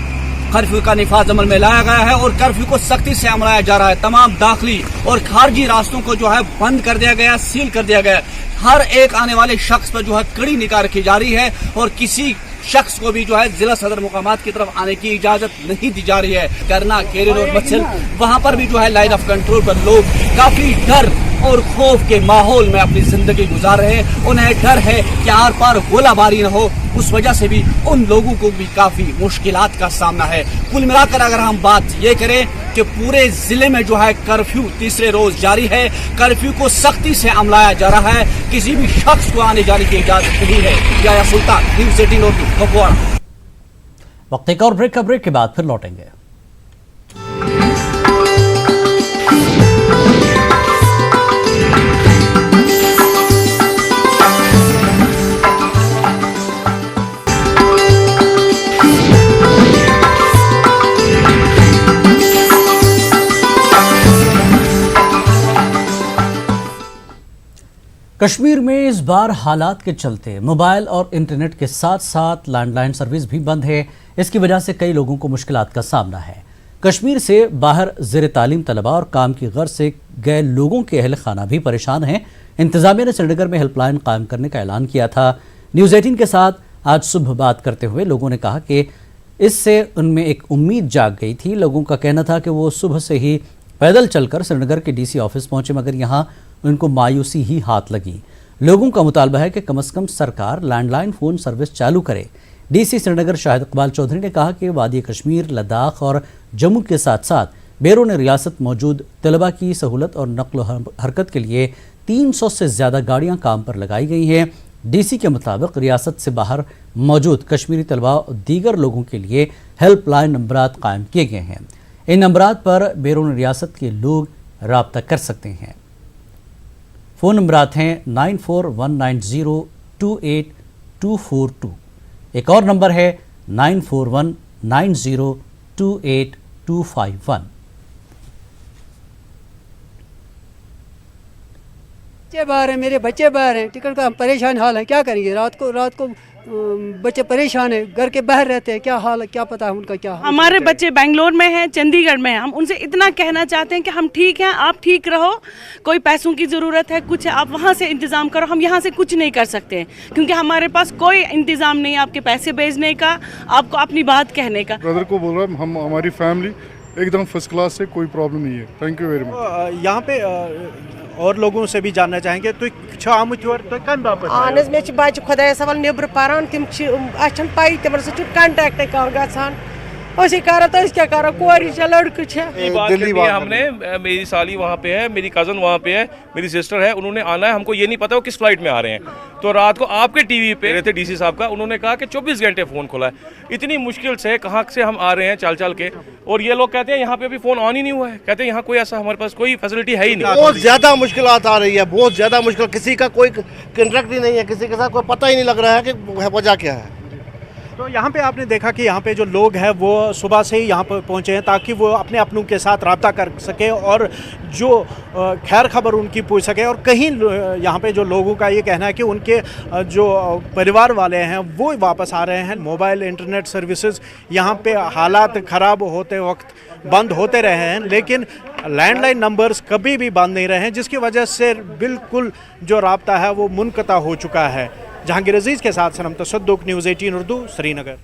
कर्फ्यू का निफाज अमल में लाया गया है और कर्फ्यू को सख्ती से अमलाया जा रहा है। तमाम दाखिली और खारजी रास्तों को जो है बंद कर दिया गया, सील कर दिया गया। हर एक आने वाले शख्स पर जो है कड़ी निगाह रखी जा रही है और किसी शख्स को भी जो है जिला सदर मुकामात की तरफ आने की इजाजत नहीं दी जा रही है। करना, केरी रोड, मत्सल, वहां पर भी जो है लाइन ऑफ कंट्रोल पर लोग काफी डर और खौफ के माहौल में अपनी जिंदगी गुजार रहे हैं। उन्हें डर है कि आर पार गोलाबारी न हो, उस वजह से भी उन लोगों को भी काफी मुश्किलात का सामना है। कुल मिलाकर अगर हम बात ये करें कि पूरे जिले में जो है कर्फ्यू तीसरे रोज जारी है। कर्फ्यू को सख्ती से अमलाया जा रहा है, किसी भी शख्स को आने जाने की इजाजत नहीं है। या सुल्तान, न्यूज़ 18 उर्दू, कुपवाड़ा। वक्त एक और ब्रेक के बाद फिर लौटेंगे। कश्मीर में इस बार हालात के चलते मोबाइल और इंटरनेट के साथ साथ लैंडलाइन सर्विस भी बंद है। इसकी वजह से कई लोगों को मुश्किलात का सामना है। कश्मीर से बाहर ज़ेर तालीम तलबा और काम की गर्ज से गए लोगों के अहल खाना भी परेशान हैं। इंतजामिया ने श्रीनगर में हेल्पलाइन कायम करने का ऐलान किया था। न्यूज़ 18 के साथ आज सुबह बात करते हुए लोगों ने कहा कि इससे उनमें एक उम्मीद जाग गई थी। लोगों का कहना था कि वो सुबह से ही पैदल चलकर श्रीनगर के DC ऑफिस पहुंचे, मगर यहाँ उनको मायूसी ही हाथ लगी। लोगों का मुतालबा है कि कम से कम सरकार लैंडलाइन फ़ोन सर्विस चालू करे। DC श्रीनगर शाहिद इकबाल चौधरी ने कहा कि वादी कश्मीर, लद्दाख और जम्मू के साथ साथ बैरून रियासत मौजूद तलबा की सहूलत और नक्ल हरकत के लिए 300 से ज़्यादा गाड़ियाँ काम पर लगाई गई हैं। DC के मुताबिक रियासत से बाहर मौजूद कश्मीरी तलबा और दीगर लोगों के लिए हेल्पलाइन नंबरात कायम किए गए हैं। इन नंबरात पर बैरून रियासत के लोग रब्ता कर सकते हैं। फ़ोन नंबरात हैं 9419028242। एक और नंबर है 9419028251। बच्चे बाहर हैं, मेरे बच्चे बाहर हैं, टिकट का परेशान हाल है। क्या करेंगे? रात को बच्चे परेशान हैं, घर के बाहर रहते हैं। क्या हाल है, क्या पता है उनका क्या हाल। हमारे बच्चे बेंगलोर में हैं, चंडीगढ़ में हैं। हम उनसे इतना कहना चाहते हैं कि हम ठीक हैं, आप ठीक रहो। कोई पैसों की ज़रूरत है, कुछ है, आप वहाँ से इंतज़ाम करो। हम यहाँ से कुछ नहीं कर सकते क्योंकि हमारे पास कोई इंतज़ाम नहीं है आपके पैसे भेजने का, आपको अपनी बात कहने का। ब्रदर को बोल रहा है, हम हमारी फैमिली एकदम फर्स्ट क्लास से, कोई प्रॉब्लम नहीं है। Thank you very much. यहाँ पे और लोगों से भी जानना चाहेंगे तो आमुत योर तो कम बापत आन मे बच्चे खुदा सवाल नेबर पारान तिम पाई तिम कंटेक्ट गसान करा तो क्या करो कोरी लड़क हमने मेरी साली वहाँ पे है, मेरी कज़न वहाँ पे है, मेरी सिस्टर है, उन्होंने आना है। हमको ये नहीं पता वो किस फ्लाइट में आ रहे हैं। तो रात को आपके टीवी पे रहते DC साहब का, उन्होंने कहा कि 24 घंटे फ़ोन खुला है। इतनी मुश्किल से कहाँ से हम आ रहे हैं चल चल के, और ये लोग कहते हैं यहाँ पे अभी फ़ोन ऑन ही नहीं हुआ है। कहते हैं यहाँ कोई ऐसा हमारे पास कोई फैसिलिटी है ही नहीं। बहुत ज़्यादा मुश्किलात आ रही है, बहुत ज़्यादा मुश्किल। किसी का कोई कॉन्ट्रैक्ट ही नहीं है, किसी के साथ कोई पता ही नहीं लग रहा है कि वजह क्या है। तो यहाँ पे आपने देखा कि यहाँ पे जो लोग हैं वो सुबह से ही यहाँ पर पहुँचे हैं ताकि वो अपने अपनों के साथ रब्ता कर सके और जो खैर खबर उनकी पूछ सके। और कहीं यहाँ पे जो लोगों का ये कहना है कि उनके जो परिवार वाले हैं वो वापस आ रहे हैं। मोबाइल इंटरनेट सर्विसेज यहाँ पे हालात ख़राब होते वक्त बंद होते रहे हैं, लेकिन लैंडलाइन नंबर्स कभी भी बंद नहीं रहे हैं, जिसकी वजह से बिल्कुल जो रब्ता है वो मुनक़ता हो चुका है। जहांगीर अजीज के साथ सनम तसद्दुक, न्यूज़ 18 उर्दू, श्रीनगर।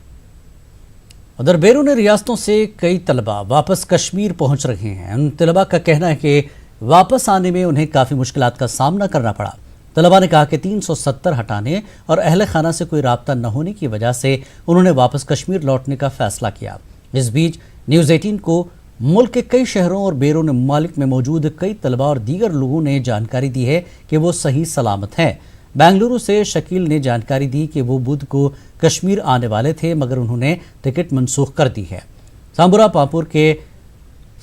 उधर बैरून रियासतों से कई तलबा वापस कश्मीर पहुंच रहे हैं। उन तलबा का कहना है कि वापस आने में उन्हें काफ़ी मुश्किलात का सामना करना पड़ा। तलबा ने कहा कि 370 हटाने और अहल खाना से कोई राब्ता न होने की वजह से उन्होंने वापस कश्मीर लौटने का फैसला किया। इस बीच न्यूज़ 18 को मुल्क के कई शहरों और बैरून ममालिक में मौजूद कई तलबा और दीगर लोगों ने जानकारी दी है कि वो सही सलामत हैं। बेंगलुरु से शकील ने जानकारी दी कि वो बुध को कश्मीर आने वाले थे, मगर उन्होंने टिकट मनसूख कर दी है। सांबुरा पापुर के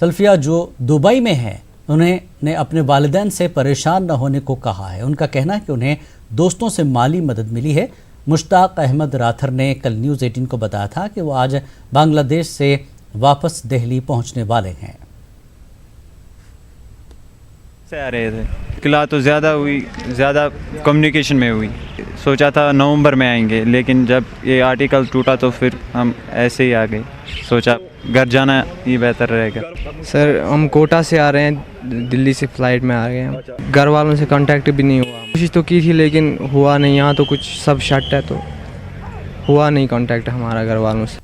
सल्फिया जो दुबई में हैं, उन्होंने अपने वालिदैन से परेशान न होने को कहा है। उनका कहना है कि उन्हें दोस्तों से माली मदद मिली है। मुश्ताक अहमद राथर ने कल न्यूज़ 18 को बताया था कि वो आज बांग्लादेश से वापस दिल्ली पहुंचने वाले हैं। से आ रहे थे, क्लास तो ज़्यादा हुई, ज़्यादा कम्युनिकेशन में हुई। सोचा था नवंबर में आएंगे, लेकिन जब ये आर्टिकल टूटा तो फिर हम ऐसे ही आ गए। सोचा घर जाना ही बेहतर रहेगा। सर हम कोटा से आ रहे हैं, दिल्ली से फ़्लाइट में आ गए हैं। घर वालों से कांटेक्ट भी नहीं हुआ। कोशिश तो की थी लेकिन हुआ नहीं। यहाँ तो कुछ सब शट है तो हुआ नहीं कांटेक्ट हमारा घर वालों से।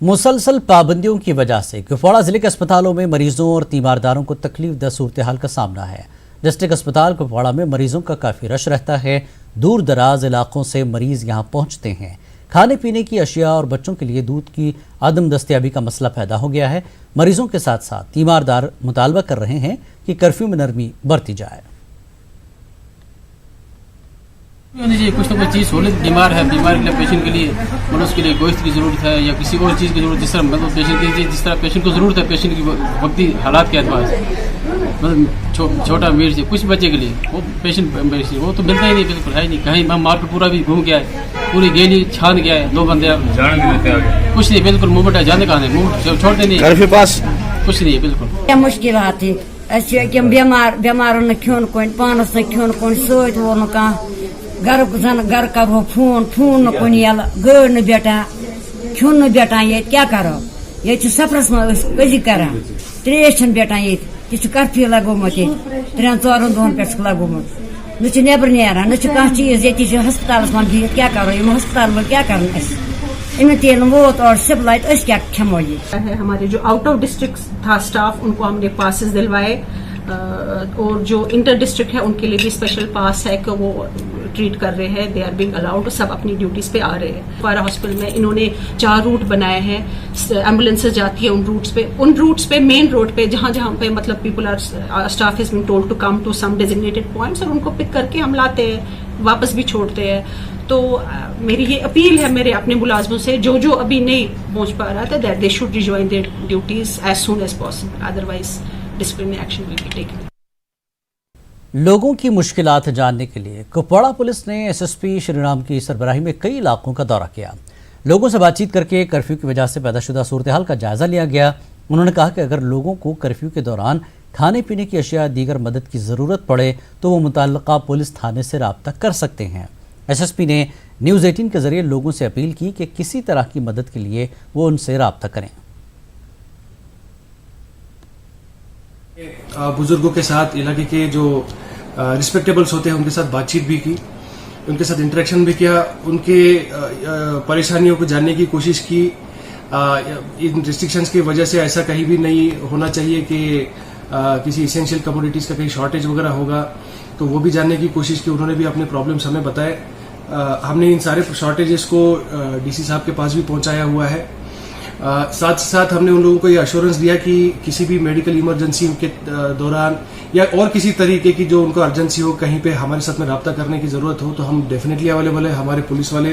मुसलसल पाबंदियों की वजह से कुपवाड़ा जिले के अस्पतालों में मरीजों और तीमारदारों को तकलीफ दह सूरत हाल का सामना है। डिस्ट्रिक्ट अस्पताल कुपवाड़ा में मरीजों का काफ़ी रश रहता है। दूर दराज इलाकों से मरीज यहां पहुंचते हैं। खाने पीने की अशिया और बच्चों के लिए दूध की अदम दस्तयाबी का मसला पैदा हो गया है। मरीजों के साथ साथ तीमारदार मुतालबा कर रहे हैं कि कर्फ्यू में नरमी बरती जाए। कुछ ना कुछ चीज़ सहूलत, बीमार है, बीमार के लिए पेशेंट के लिए मतलब उसके लिए गोश्त की ज़रूरत है या किसी और चीज़ की ज़रूरत, जिस तरह मतलब पेशेंट की जिस तरह पेशेंट को ज़रूरत है, पेशेंट की वक्ती हालात के एतबार से मतलब छोटा मीट से कुछ बच्चे के लिए वो पेशेंट वो तो मिलता ही नहीं, बिल्कुल है ही नहीं। कहीं मैं मार्केट पूरा भी घूम गया है, पूरी गेली छान गया है, 2 बंदे जान नहीं देते आगे, कुछ नहीं, बिल्कुल मूवमेंट है, जाने कहाँ है, मूवमेंट छोड़ते नहीं, घर के पास कुछ नहीं है बिल्कुल। क्या मुश्किल आती बेमार न खोन कोन पानस न खोन कोन सत वो न घर करो फोन न कोन यल गाड़ न बेटा खोन न बेटा ये क्या करो ये सफरस मजी कर त्रेश बेटा ये कर्फ्यू लगोमुत 3-4 दोहन पे लगोमुत न नबर नान न कह चीज ये हस्पताल मन बिहित क्या करो इन हस्पताल में क्या कर इन तेल वोत और सिबलाइत क्या खमो ये हमारे जो आउट ऑफ डिस्ट्रिक्ट था स्टाफ उनको हमने पासेस दिलवाए और जो इंटर डिस्ट्रिक्ट है उनके लिए भी स्पेशल पास है कि वो ट्रीट कर रहे हैं, दे आर बीइंग अलाउड, सब अपनी ड्यूटीज पे आ रहे हैं। फारा हॉस्पिटल में इन्होंने 4 रूट बनाए हैं, एम्बुलेंसेज जाती है उन रूट्स पे मेन रोड पे जहाँ पे मतलब people are staff is being told to come to some designated points और उनको पिक करके हम लाते हैं, वापस भी छोड़ते हैं। तो मेरी ये अपील है मेरे अपने मुलाजमों से जो अभी नहीं पहुंच पा रहा था that they should rejoin their duties as soon as possible, otherwise disciplinary action will be taken. लोगों की मुश्किलात जानने के लिए कुपवाड़ा पुलिस ने एसएसपी श्रीराम की सरबराही में कई इलाकों का दौरा किया। लोगों से बातचीत करके कर्फ्यू की वजह से पैदाशुदा सूरत हाल का जायजा लिया गया। उन्होंने कहा कि अगर लोगों को कर्फ्यू के दौरान खाने पीने की अशिया दीगर मदद की ज़रूरत पड़े तो वो मुतल्लिका पुलिस थाने से रब्ता कर सकते हैं। एसएसपी ने न्यूज़ 18 के जरिए लोगों से अपील की कि किसी तरह की मदद के लिए वो उनसे रब्ता करें। बुजुर्गों के साथ इलाके के जो रिस्पेक्टेबल्स होते हैं उनके साथ बातचीत भी की, उनके साथ इंटरेक्शन भी किया, उनके परेशानियों को जानने की कोशिश की। इन रिस्ट्रिक्शंस की वजह से ऐसा कहीं भी नहीं होना चाहिए कि किसी इसेंशियल कमोडिटीज़ का कहीं शॉर्टेज वगैरह होगा, तो वो भी जानने की कोशिश की। उन्होंने भी अपने प्रॉब्लम्स हमें बताए। हमने इन सारे शॉर्टेजेस को डीसी साहब के पास भी पहुंचाया हुआ है। साथ साथ हमने उन लोगों को ये अश्योरेंस दिया कि किसी भी मेडिकल इमरजेंसी के दौरान या और किसी तरीके की जो उनको अर्जेंसी हो, कहीं पे हमारे साथ में रब्ता करने की ज़रूरत हो तो हम डेफिनेटली अवेलेबल है। हमारे पुलिस वाले,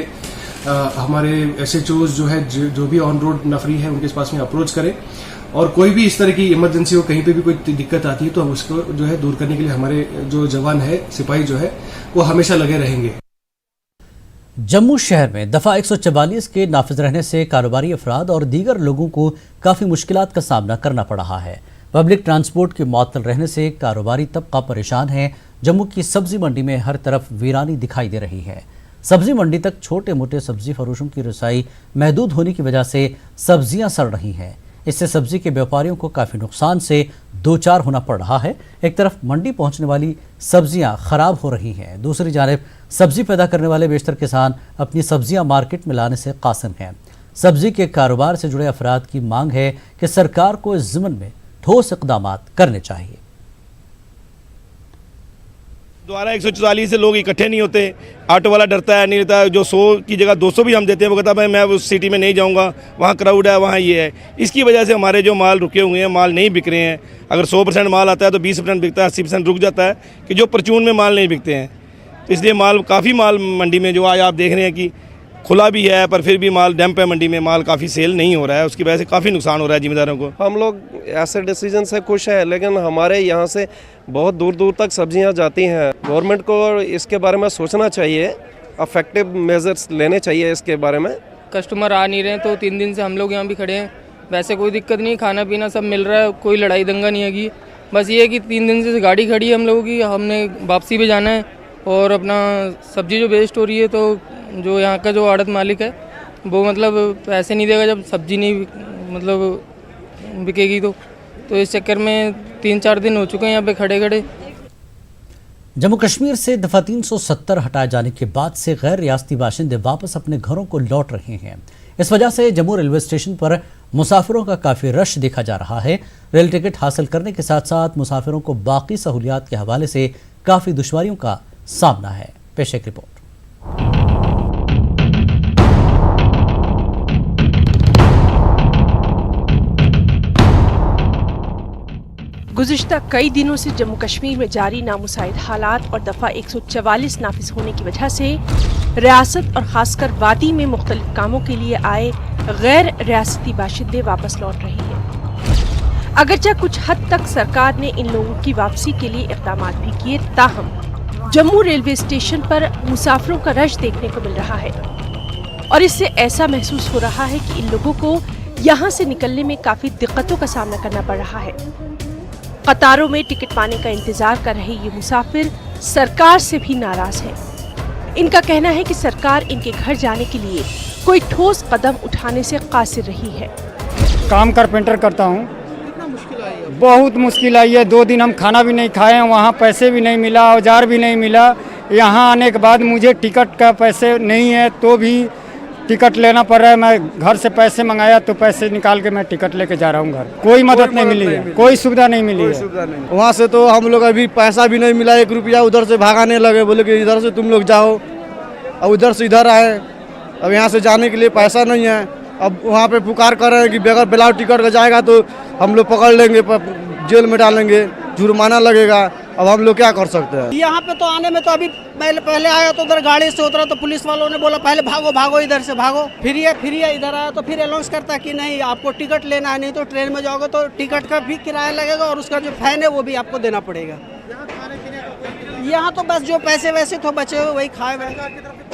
हमारे SHOs जो है जो भी ऑन रोड नफरी है उनके पास में अप्रोच करें और कोई भी इस तरह की इमरजेंसी हो, कहीं पे भी कोई दिक्कत आती है तो हम उसको जो है दूर करने के लिए हमारे जो जवान है, सिपाही जो है वो हमेशा लगे रहेंगे। जम्मू शहर में दफ़ा 144 के नाफिज रहने से कारोबारी अफराद और दीगर लोगों को काफ़ी मुश्किलात का सामना करना पड़ रहा है। पब्लिक ट्रांसपोर्ट के मुअत्तल रहने से कारोबारी तबका परेशान है। जम्मू की सब्जी मंडी में हर तरफ वीरानी दिखाई दे रही है। सब्जी मंडी तक छोटे मोटे सब्जी फरोशों की रसाई महदूद होने की वजह से सब्जियां सड़ रही हैं। इससे सब्जी के व्यापारियों को काफ़ी नुकसान से दो चार होना पड़ रहा है। एक तरफ मंडी पहुंचने वाली सब्जियां खराब हो रही हैं, दूसरी जानिब सब्जी पैदा करने वाले बेशतर किसान अपनी सब्जियां मार्केट में लाने से कासिर हैं। सब्जी के कारोबार से जुड़े अफराद की मांग है कि सरकार को इस ज़िम्मन में ठोस इक़दामात करने चाहिए। द्वारा 144 से लोग इकट्ठे नहीं होते, ऑटो वाला डरता है, नहीं रहता है। जो 100 की जगह 200 भी हम देते हैं, वो कहता है भाई मैं उस सिटी में नहीं जाऊंगा, वहाँ क्राउड है, वहाँ ये है। इसकी वजह से हमारे जो माल रुके हुए हैं, माल नहीं बिक रहे हैं। अगर 100% माल आता है तो 20% बिकता है, 80% रुक जाता है कि जो परचून में माल नहीं बिकते हैं। तो इसलिए माल काफ़ी माल मंडी में जो आज आप देख रहे हैं कि खुला भी है पर फिर भी माल डैम्प है, मंडी में माल काफ़ी सेल नहीं हो रहा है, उसकी वजह से काफ़ी नुकसान हो रहा है जिम्मेदारों को। हम लोग ऐसे डिसीजन से खुश हैं, लेकिन हमारे यहाँ से बहुत दूर दूर तक सब्जियाँ जाती हैं। गवर्नमेंट को इसके बारे में सोचना चाहिए, अफेक्टिव मेजर्स लेने चाहिए इसके बारे में। कस्टमर आ नहीं रहे हैं तो 3 दिन से हम लोग यहाँ भी खड़े हैं। वैसे कोई दिक्कत नहीं, खाना पीना सब मिल रहा है, कोई लड़ाई दंगा नहीं है। बस ये है कि 3 दिन से गाड़ी खड़ी है हम लोगों की, हमने वापसी भी जाना है और अपना सब्जी जो वेस्ट हो रही है तो जो यहाँ का जो आड़त मालिक है वो मतलब पैसे नहीं देगा जब सब्जी नहीं मतलब बिकेगी। तो इस चक्कर में 3-4 दिन हो चुके हैं यहाँ पे खड़े खड़े। जम्मू कश्मीर से दफ़ा 370 हटाए जाने के बाद से गैर रियासती बाशिंदे वापस अपने घरों को लौट रहे हैं। इस वजह से जम्मू रेलवे स्टेशन पर मुसाफिरों का काफ़ी रश देखा जा रहा है। रेल टिकट हासिल करने के साथ साथ मुसाफिरों को बाकी सहूलियात के हवाले से काफ़ी दुश्वारियों का सामना है। पेश एक रिपोर्ट। गुज़िश्ता कई दिनों से जम्मू कश्मीर में जारी नामुसाइद हालात और दफ़ा 144 नाफिज होने की वजह से रियासत और ख़ासकर वादी में मुख्तलिफ कामों के लिए आए गैर रियासती बाशिंदे वापस लौट रहे हैं। अगरचे कुछ हद तक सरकार ने इन लोगों की वापसी के लिए इक़दाम भी किए, ताहम जम्मू रेलवे स्टेशन पर मुसाफिरों का रश देखने को मिल रहा है और इससे ऐसा महसूस हो रहा है कि इन लोगों को यहाँ से निकलने में काफ़ी दिक्कतों का सामना करना पड़ रहा है। कतारों में टिकट पाने का इंतजार कर रहे ये मुसाफिर सरकार से भी नाराज हैं। इनका कहना है कि सरकार इनके घर जाने के लिए कोई ठोस कदम उठाने से कासिर रही है। काम कारपेंटर करता हूँ, बहुत मुश्किल आई है। 2 दिन हम खाना भी नहीं खाए हैं, वहाँ पैसे भी नहीं मिला, औजार भी नहीं मिला। यहाँ आने के बाद मुझे टिकट का पैसे नहीं है तो भी टिकट लेना पड़ रहा है। मैं घर से पैसे मंगाया तो पैसे निकाल के मैं टिकट लेके जा रहा हूँ घर। कोई मदद नहीं मिली है, कोई सुविधा नहीं मिली है। वहाँ से तो हम लोग अभी पैसा भी नहीं मिला, 1 रुपया उधर से भागाने लगे, बोले कि इधर से तुम लोग जाओ, और उधर से इधर आए। अब यहाँ से जाने के लिए पैसा नहीं है। अब वहाँ पे पुकार कर रहे हैं कि बगैर बिलाव टिकट का जाएगा तो हम लोग पकड़ लेंगे, जेल में डालेंगे, जुर्माना लगेगा। अब हम लोग क्या कर सकते हैं। यहाँ पे तो आने में तो अभी पहले आया तो उधर गाड़ी से उतरा तो पुलिस वालों ने बोला पहले भागो भागो, इधर से भागो। फिर ये इधर आया तो फिर अनाउंस करता कि नहीं आपको टिकट लेना है, नहीं तो ट्रेन में जाओगे तो टिकट का भी किराया लगेगा और उसका जो फाइन है वो भी आपको देना पड़ेगा। यहाँ तो बस जो पैसे वैसे तो बचे हुए वही खाए हुए।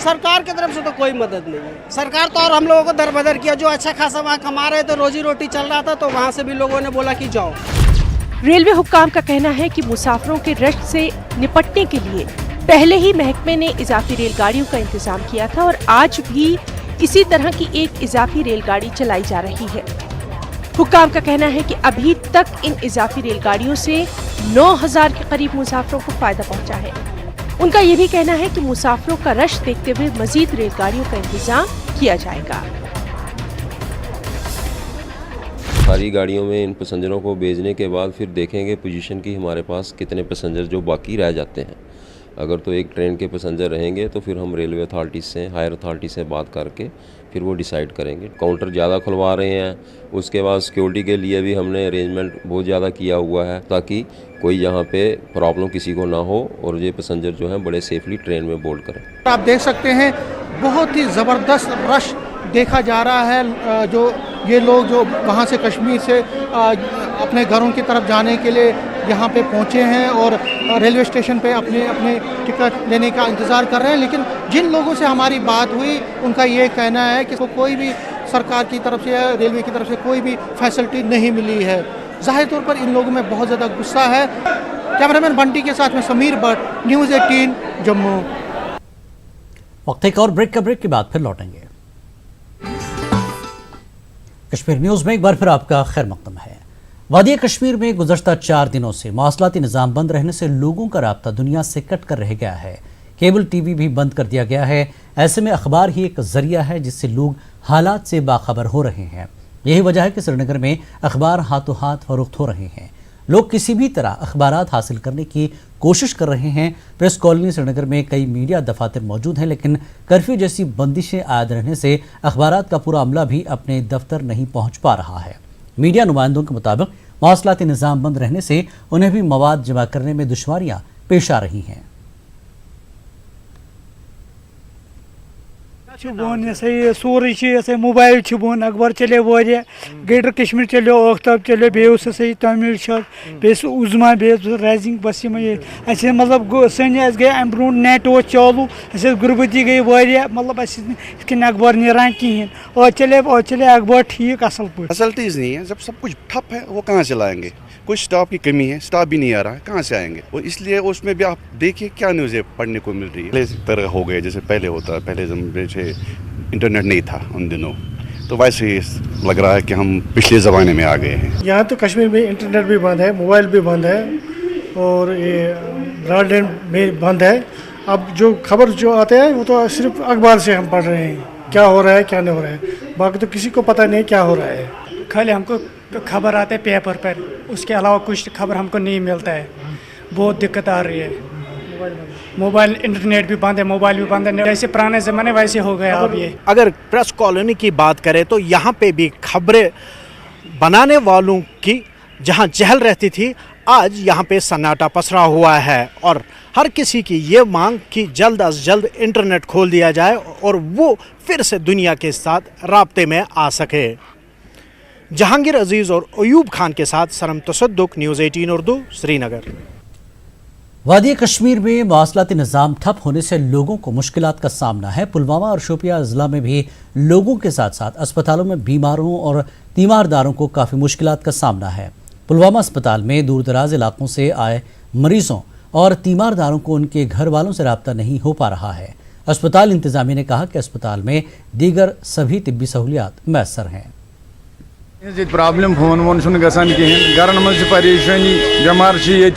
सरकार की तरफ से तो कोई मदद नहीं है। सरकार तो और हम लोगों को दरबदर किया, जो अच्छा खासा वहाँ कमा रहे थे, रोजी रोटी चल रहा था, तो वहाँ से भी लोगों ने बोला कि जाओ। रेलवे हुक्काम का कहना है कि मुसाफिरों के रश से निपटने के लिए पहले ही महकमे ने इजाफी रेलगाड़ियों का इंतजाम किया था और आज भी इसी तरह की एक इजाफी रेलगाड़ी चलाई जा रही है। हुक्काम का कहना है कि अभी तक इन इजाफी रेलगाड़ियों से 9000 के करीब मुसाफिरों को फायदा पहुंचा है। उनका ये भी कहना है कि मुसाफिरों का रश देखते हुए मजीद रेलगाड़ियों का इंतजाम किया जाएगा। सारी गाड़ियों में इन पैसेंजरों को भेजने के बाद फिर देखेंगे पोजीशन की हमारे पास कितने पैसेंजर जो बाकी रह जाते हैं। अगर तो एक ट्रेन के पैसेंजर रहेंगे तो फिर हम रेलवे अथॉरिटी से, हायर अथॉरिटी से बात करके फिर वो डिसाइड करेंगे। काउंटर ज़्यादा खुलवा रहे हैं, उसके बाद सिक्योरिटी के लिए भी हमने अरेंजमेंट बहुत ज़्यादा किया हुआ है ताकि कोई यहाँ पे प्रॉब्लम किसी को ना हो और ये पैसेंजर जो हैं बड़े सेफली ट्रेन में बोर्ड करें। आप देख सकते हैं बहुत ही ज़बरदस्त रश देखा जा रहा है। जो ये लोग जो वहाँ से कश्मीर से अपने घरों की तरफ जाने के लिए यहाँ पे पहुँचे हैं और रेलवे स्टेशन पे अपने अपने टिकट लेने का इंतज़ार कर रहे हैं। लेकिन जिन लोगों से हमारी बात हुई उनका ये कहना है कि कोई भी सरकार की तरफ से या रेलवे की तरफ से कोई भी फैसिलिटी नहीं मिली है। ज़ाहिर तौर पर इन लोगों में बहुत ज़्यादा गुस्सा है। कैमरामैन बंटी के साथ में समीर भट्ट, न्यूज़ 18 जम्मू। वक्त एक और ब्रेक के बाद फिर लौटेंगे। कश्मीर न्यूज़ में एक बार फिर आपका खैर मकदम है। वादी कश्मीर में गुज़श्ता 4 दिनों से मवासलाती निज़ाम बंद रहने से लोगों का राब्ता दुनिया से कट कर रह गया है। केबल टीवी भी बंद कर दिया गया है। ऐसे में अखबार ही एक ज़रिया है जिससे लोग हालात से बाखबर हो रहे हैं। यही वजह है कि श्रीनगर में अखबार हाथों हाथ फरोख्त हो रहे हैं। लोग किसी भी तरह अखबारात हासिल करने की कोशिश कर रहे हैं। प्रेस कॉलोनी श्रीनगर में कई मीडिया दफातर मौजूद हैं, लेकिन कर्फ्यू जैसी बंदिशें आयद रहने से अखबारात का पूरा अमला भी अपने दफ्तर नहीं पहुंच पा रहा है। मीडिया नुमाइंदों के मुताबिक मवासलाती निज़ाम बंद रहने से उन्हें भी मवाद जमा करने में दुश्वारियां पेश आ रही हैं। बोन सोरे मोबाइल बोन अखबार चले वारिया ग्रेटर कश्मीर चलो आफ्ताब चलो बे तमिल बे उज़मा बे राइजिंग बस ये मतलब सन गए अम ब्रो नेट चालू गुरबती गई वारिया मतलब इतन अखबार नीरान कहें और चले अखबार ठीक असल पे। फैसिलिटीज़ नहीं है, जब सब कुछ ठप है वो कहाँ चलाएंगे। कुछ स्टाफ की कमी है, स्टाफ भी नहीं आ रहा है, कहाँ से आएंगे। और इसलिए उसमें भी आप देखिए क्या न्यूज़ें पढ़ने को मिल रही है। पहले तरह हो गए जैसे पहले होता है, पहले जैसे इंटरनेट नहीं था उन दिनों, तो वैसे ही लग रहा है कि हम पिछले ज़माने में आ गए हैं। यहाँ तो कश्मीर में इंटरनेट भी बंद है, मोबाइल भी बंद है और ये ब्रॉडबैंड भी बंद है। अब जो खबर जो आते हैं वो तो सिर्फ अखबार से हम पढ़ रहे हैं, क्या हो रहा है क्या नहीं हो रहा है। बाकी तो किसी को पता नहीं क्या हो रहा है। खाली हमको खबर आते हैं पेपर पर, उसके अलावा कुछ खबर हमको नहीं मिलता है। बहुत दिक्कत आ रही है। मोबाइल इंटरनेट भी बंद है, मोबाइल भी बंद है। जैसे पुराने ज़माने वैसे हो गया अब ये। अगर प्रेस कॉलोनी की बात करें तो यहाँ पे भी खबरें बनाने वालों की जहां चहल रहती थी, आज यहां पे सन्नाटा पसरा हुआ है और हर किसी की ये मांग कि जल्द अज जल्द इंटरनेट खोल दिया जाए और वो फिर से दुनिया के साथ राब्ते में आ सके। जहांगीर अजीज़ और अयूब खान के साथ सरम तसद्दुक, न्यूज़ 18 उर्दू, श्रीनगर। वादी कश्मीर में मवासलाती निज़ाम ठप होने से लोगों को मुश्किलात का सामना है। पुलवामा और शोपियां ज़िला में भी लोगों के साथ साथ अस्पतालों में बीमारों और तीमारदारों को काफ़ी मुश्किलात का सामना है। पुलवामा अस्पताल में दूर दराज इलाकों से आए मरीजों और तीमारदारों को उनके घर वालों से रब्ता नहीं हो पा रहा है। अस्पताल इंतजामिया ने कहा कि अस्पताल में दीगर सभी तिब्बी सहूलियात मैसर हैं। प्रॉब्लम फोन वोन गसान कहें घर मज परेशानी बेमार ये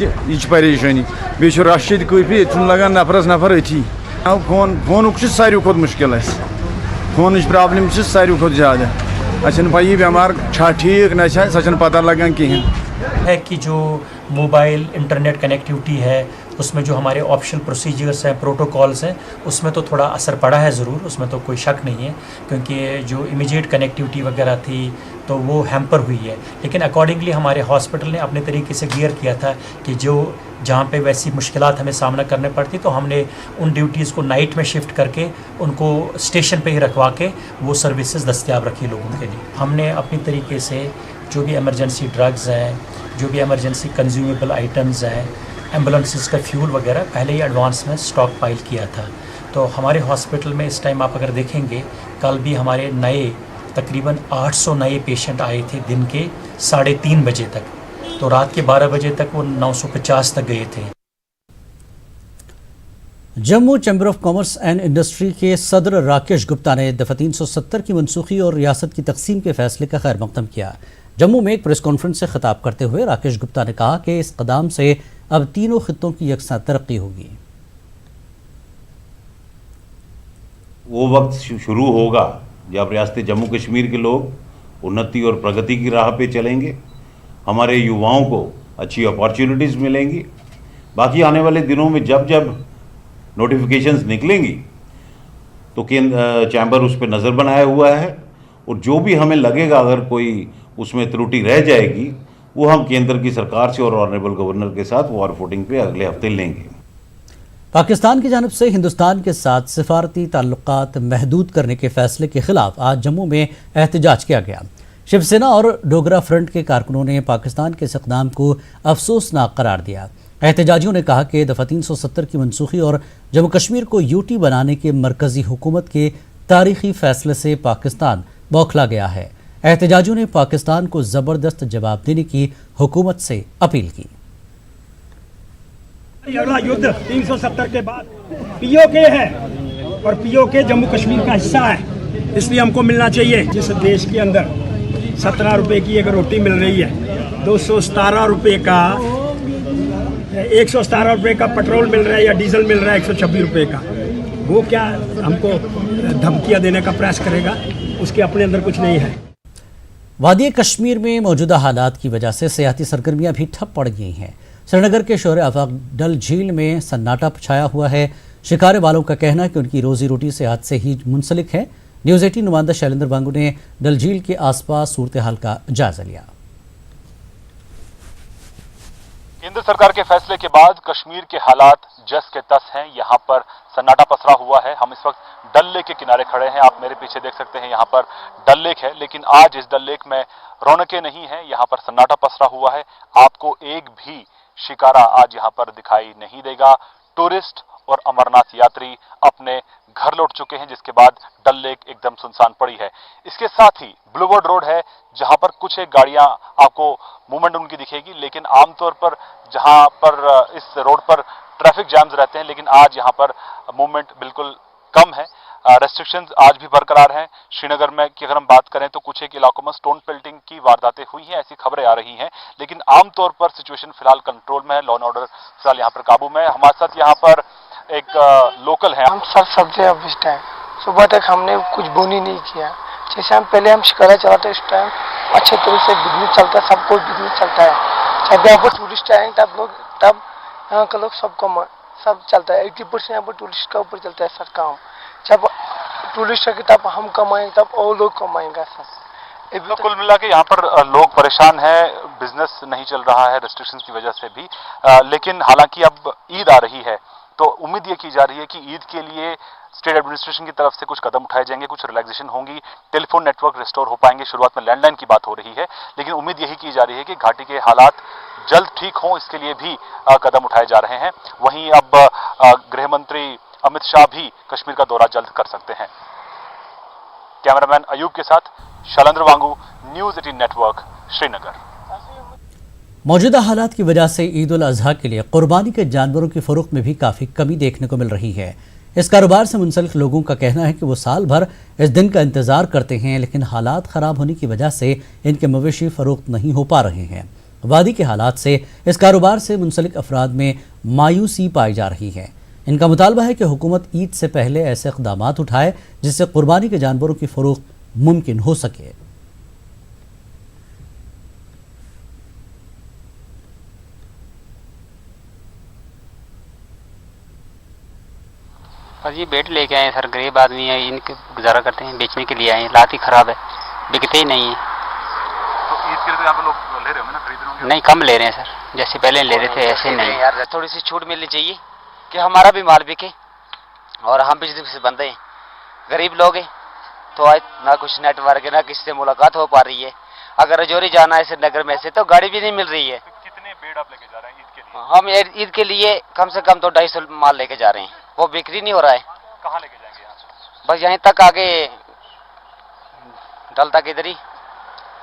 परेशानी बे रश काफी लगान नफरस नफर अथी फोन सारे खुद मुश्किल फोन प्रॉब्लम सारे खुद ज़्यादा अच्छा पी बेमार ठीक ना सह पता लगान कहें है कि जो मोबाइल इंटरनेट कनेक्टिविटी है उसमें जो हमारे ऑप्शनल प्रोसीजर्स हैं, प्रोटोकॉल्स हैं, उसमें तो थोड़ा असर पड़ा है ज़रूर, उसमें तो कोई शक नहीं है, क्योंकि जो इमीडिएट कनेक्टिविटी वगैरह थी तो वो हैम्पर हुई है। लेकिन अकॉर्डिंगली हमारे हॉस्पिटल ने अपने तरीके से गियर किया था कि जो जहाँ पे वैसी मुश्किलात हमें सामना करने पड़ती तो हमने उन ड्यूटीज़ को नाइट में शिफ्ट करके उनको स्टेशन पे ही रखवा के वो सर्विसेज दस्तियाब रखी लोगों के लिए। हमने अपनी तरीके से जो भी एमरजेंसी ड्रग्स हैं, जो भी एमरजेंसी कंज्यूमेबल आइटम्स हैं, एम्बुलेंसेस का फ्यूल वगैरह पहले ही एडवांस में स्टॉक पाइल किया था। तो हमारे हॉस्पिटल में इस टाइम आप अगर देखेंगे, कल भी हमारे नए तकरीबन 800 नए पेशेंट आए थे दिन के 3:30 बजे तक, तो रात के 12 बजे तक वो 950 तक गए थे। Jammu chamber of commerce and industry के सदर राकेश गुप्ता ने दफ़ा 370 की मनसूखी और रियासत की तकसीम के फैसले का खैर मकदम किया। जम्मू में एक प्रेस कॉन्फ्रेंस से खिताब करते हुए राकेश गुप्ता ने कहा कि इस कदम से अब तीनों खित्तों की यकसा तरक्की होगी। वो वक्त शुरू होगा जब रियासत जम्मू कश्मीर के लोग उन्नति और प्रगति की राह पे चलेंगे, हमारे युवाओं को अच्छी अपॉर्चुनिटीज़ मिलेंगी। बाकी आने वाले दिनों में जब जब नोटिफिकेशंस निकलेंगी तो चैम्बर उस पर नज़र बनाया हुआ है और जो भी हमें लगेगा अगर कोई उसमें त्रुटि रह जाएगी वो हम केंद्र की सरकार से और ऑनरेबल गवर्नर के साथ वॉर फुटिंग पे अगले हफ्ते लेंगे। पाकिस्तान की जानिब से हिंदुस्तान के साथ सिफारती ताल्लुकात महदूद करने के फैसले के खिलाफ आज जम्मू में एहतजाज किया गया। शिवसेना और डोगरा फ्रंट के कारकुनों ने पाकिस्तान के इस इक़दाम को अफसोसनाक करार दिया। एहतजाजियों ने कहा कि दफ़ा 370 की मनसूखी और जम्मू कश्मीर को यूटी बनाने के मरकजी हुकूमत के तारीखी फैसले से पाकिस्तान बौखला गया है। एहतजाजियों ने पाकिस्तान को ज़बरदस्त जवाब देने की हुकूमत से अपील की। अगला युद्ध 370 के बाद पीओके है और पीओके जम्मू कश्मीर का हिस्सा है, इसलिए हमको मिलना चाहिए। जिस देश के अंदर 17 रुपए की एक रोटी मिल रही है, 217 रुपए का 117 रुपए का पेट्रोल मिल रहा है या डीजल मिल रहा है 126 रुपए का, वो क्या हमको धमकियां देने का प्रयास करेगा? उसके अपने अंदर कुछ नहीं है। वादी कश्मीर में मौजूदा हालात की वजह से सियाती सरगर्मियां भी ठप पड़ गई हैं। श्रीनगर के शोर आफाक डल झील में सन्नाटा छाया हुआ है। शिकारे वालों का कहना है कि उनकी रोजी रोटी सेहत से ही मुंसलिक है। न्यूज़ 18 नुमाइंदा शैलेंद्र वांगू ने डल झील के आसपास सूरत हाल का जायजा लिया। केंद्र सरकार के फैसले के बाद कश्मीर के हालात जस के तस हैं। यहाँ पर सन्नाटा पसरा हुआ है। हम इस वक्त डल लेक के किनारे खड़े हैं। आप मेरे पीछे देख सकते हैं, यहाँ पर डल लेक है, लेकिन आज इस डल लेक में रौनकें नहीं है। यहाँ पर सन्नाटा पसरा हुआ है। आपको एक भी शिकारा आज यहाँ पर दिखाई नहीं देगा। टूरिस्ट और अमरनाथ यात्री अपने घर लौट चुके हैं, जिसके बाद डल लेक एकदम सुनसान पड़ी है। इसके साथ ही ब्लूवर्ड रोड है, जहां पर कुछ एक गाड़ियां आपको मूवमेंट उनकी दिखेगी, लेकिन आमतौर पर जहां पर इस रोड पर ट्रैफिक जैम्स रहते हैं, लेकिन आज यहां पर मूवमेंट बिल्कुल कम है। रेस्ट्रिक्शंस आज भी बरकरार हैं। श्रीनगर में की अगर हम बात करें तो कुछ एक इलाकों में स्टोन पेल्टिंग की वारदातें हुई हैं, ऐसी खबरें आ रही हैं, लेकिन आमतौर पर सिचुएशन फिलहाल कंट्रोल में है। लॉ एंड ऑर्डर फिलहाल यहाँ पर काबू में है। हमारे साथ यहाँ पर एक लोकल है। हम सब सब्जी अब इस टाइम सुबह तक हमने कुछ बोनी नहीं किया। जैसे हम पहले हम शिकारा चलाते इस टाइम अच्छे तरह से बिजनेस चलता है, सब कुछ बिजनेस चलता है। जब यहाँ पर टूरिस्ट आएंगे तब यहाँ का लोग सब चलता है। 80% यहाँ पर टूरिस्ट का ऊपर चलता है सर काम। जब टूरिस्ट आएंगे तब हम कमाएंगे, तब और लोग कमाएंगे सर। तो कुल मिला के यहाँ पर लोग परेशान हैं, बिजनेस नहीं चल रहा है रेस्ट्रिक्शंस की वजह से भी, लेकिन हालांकि अब ईद आ रही है तो उम्मीद ये की जा रही है कि ईद के लिए स्टेट एडमिनिस्ट्रेशन की तरफ से कुछ कदम उठाए जाएंगे, कुछ रिलैक्सेशन होंगी, टेलीफोन नेटवर्क रिस्टोर हो पाएंगे। शुरुआत में लैंडलाइन की बात हो रही है, लेकिन उम्मीद यही की जा रही है कि घाटी के हालात जल्द ठीक हों, इसके लिए भी कदम उठाए जा रहे हैं। वहीं अब गृह मंत्री अमित शाह भी कश्मीर का दौरा जल्द कर सकते हैं। कैमरामैन अयूब के साथ शैलेंद्र वांगू, न्यूज़ 18 नेटवर्क, श्रीनगर। मौजूदा हालात की वजह से ईद उल अजहा के लिए कुर्बानी के जानवरों की फरोख्त में भी काफ़ी कमी देखने को मिल रही है। इस कारोबार से मुंसलिक लोगों का कहना है कि वो साल भर इस दिन का इंतज़ार करते हैं, लेकिन हालात ख़राब होने की वजह से इनके मवेशी फ़रोख्त नहीं हो पा रहे हैं। वादी के हालात से इस कारोबार से मुंसलिक अफराद में मायूसी पाई जा रही है। इनका मुतालबा है कि हुकूमत ईद से पहले ऐसे इक़दाम उठाए जिससे कुर्बानी के जानवरों की फ़रोख्त मुमकिन हो सके। बस ये बेट लेके आए सर, गरीब आदमी है, इनके गुजारा करते हैं, बेचने के लिए आए हैं, हालात ही ख़राब है, बिकते ही नहीं है। तो ईद के लिए तो यहाँ पे लोग ले रहे होंगे ना, खरीद रहे होंगे? नहीं, कम ले रहे हैं सर, जैसे पहले ले रहे थे ऐसे नहीं। यार थोड़ी सी छूट मिलनी चाहिए कि हमारा भी माल बिके, और हम बिजनेस से बंदे हैं, गरीब लोग हैं, तो आज ना कुछ नेटवर्क है, ना किसी से मुलाकात हो पा रही है। अगर रजौरी जाना है श्रीनगर में से तो गाड़ी भी नहीं मिल रही है। तो कितने बेड आप लेके जा रहे हैं ईद के लिए? हम ईद के लिए कम से कम तो 250 माल लेके जा रहे हैं, वो बिक्री नहीं हो रहा है। कहाँ लेके जाएंगे यहाँ से? बस यहीं तक आगे डल तक इधर ही,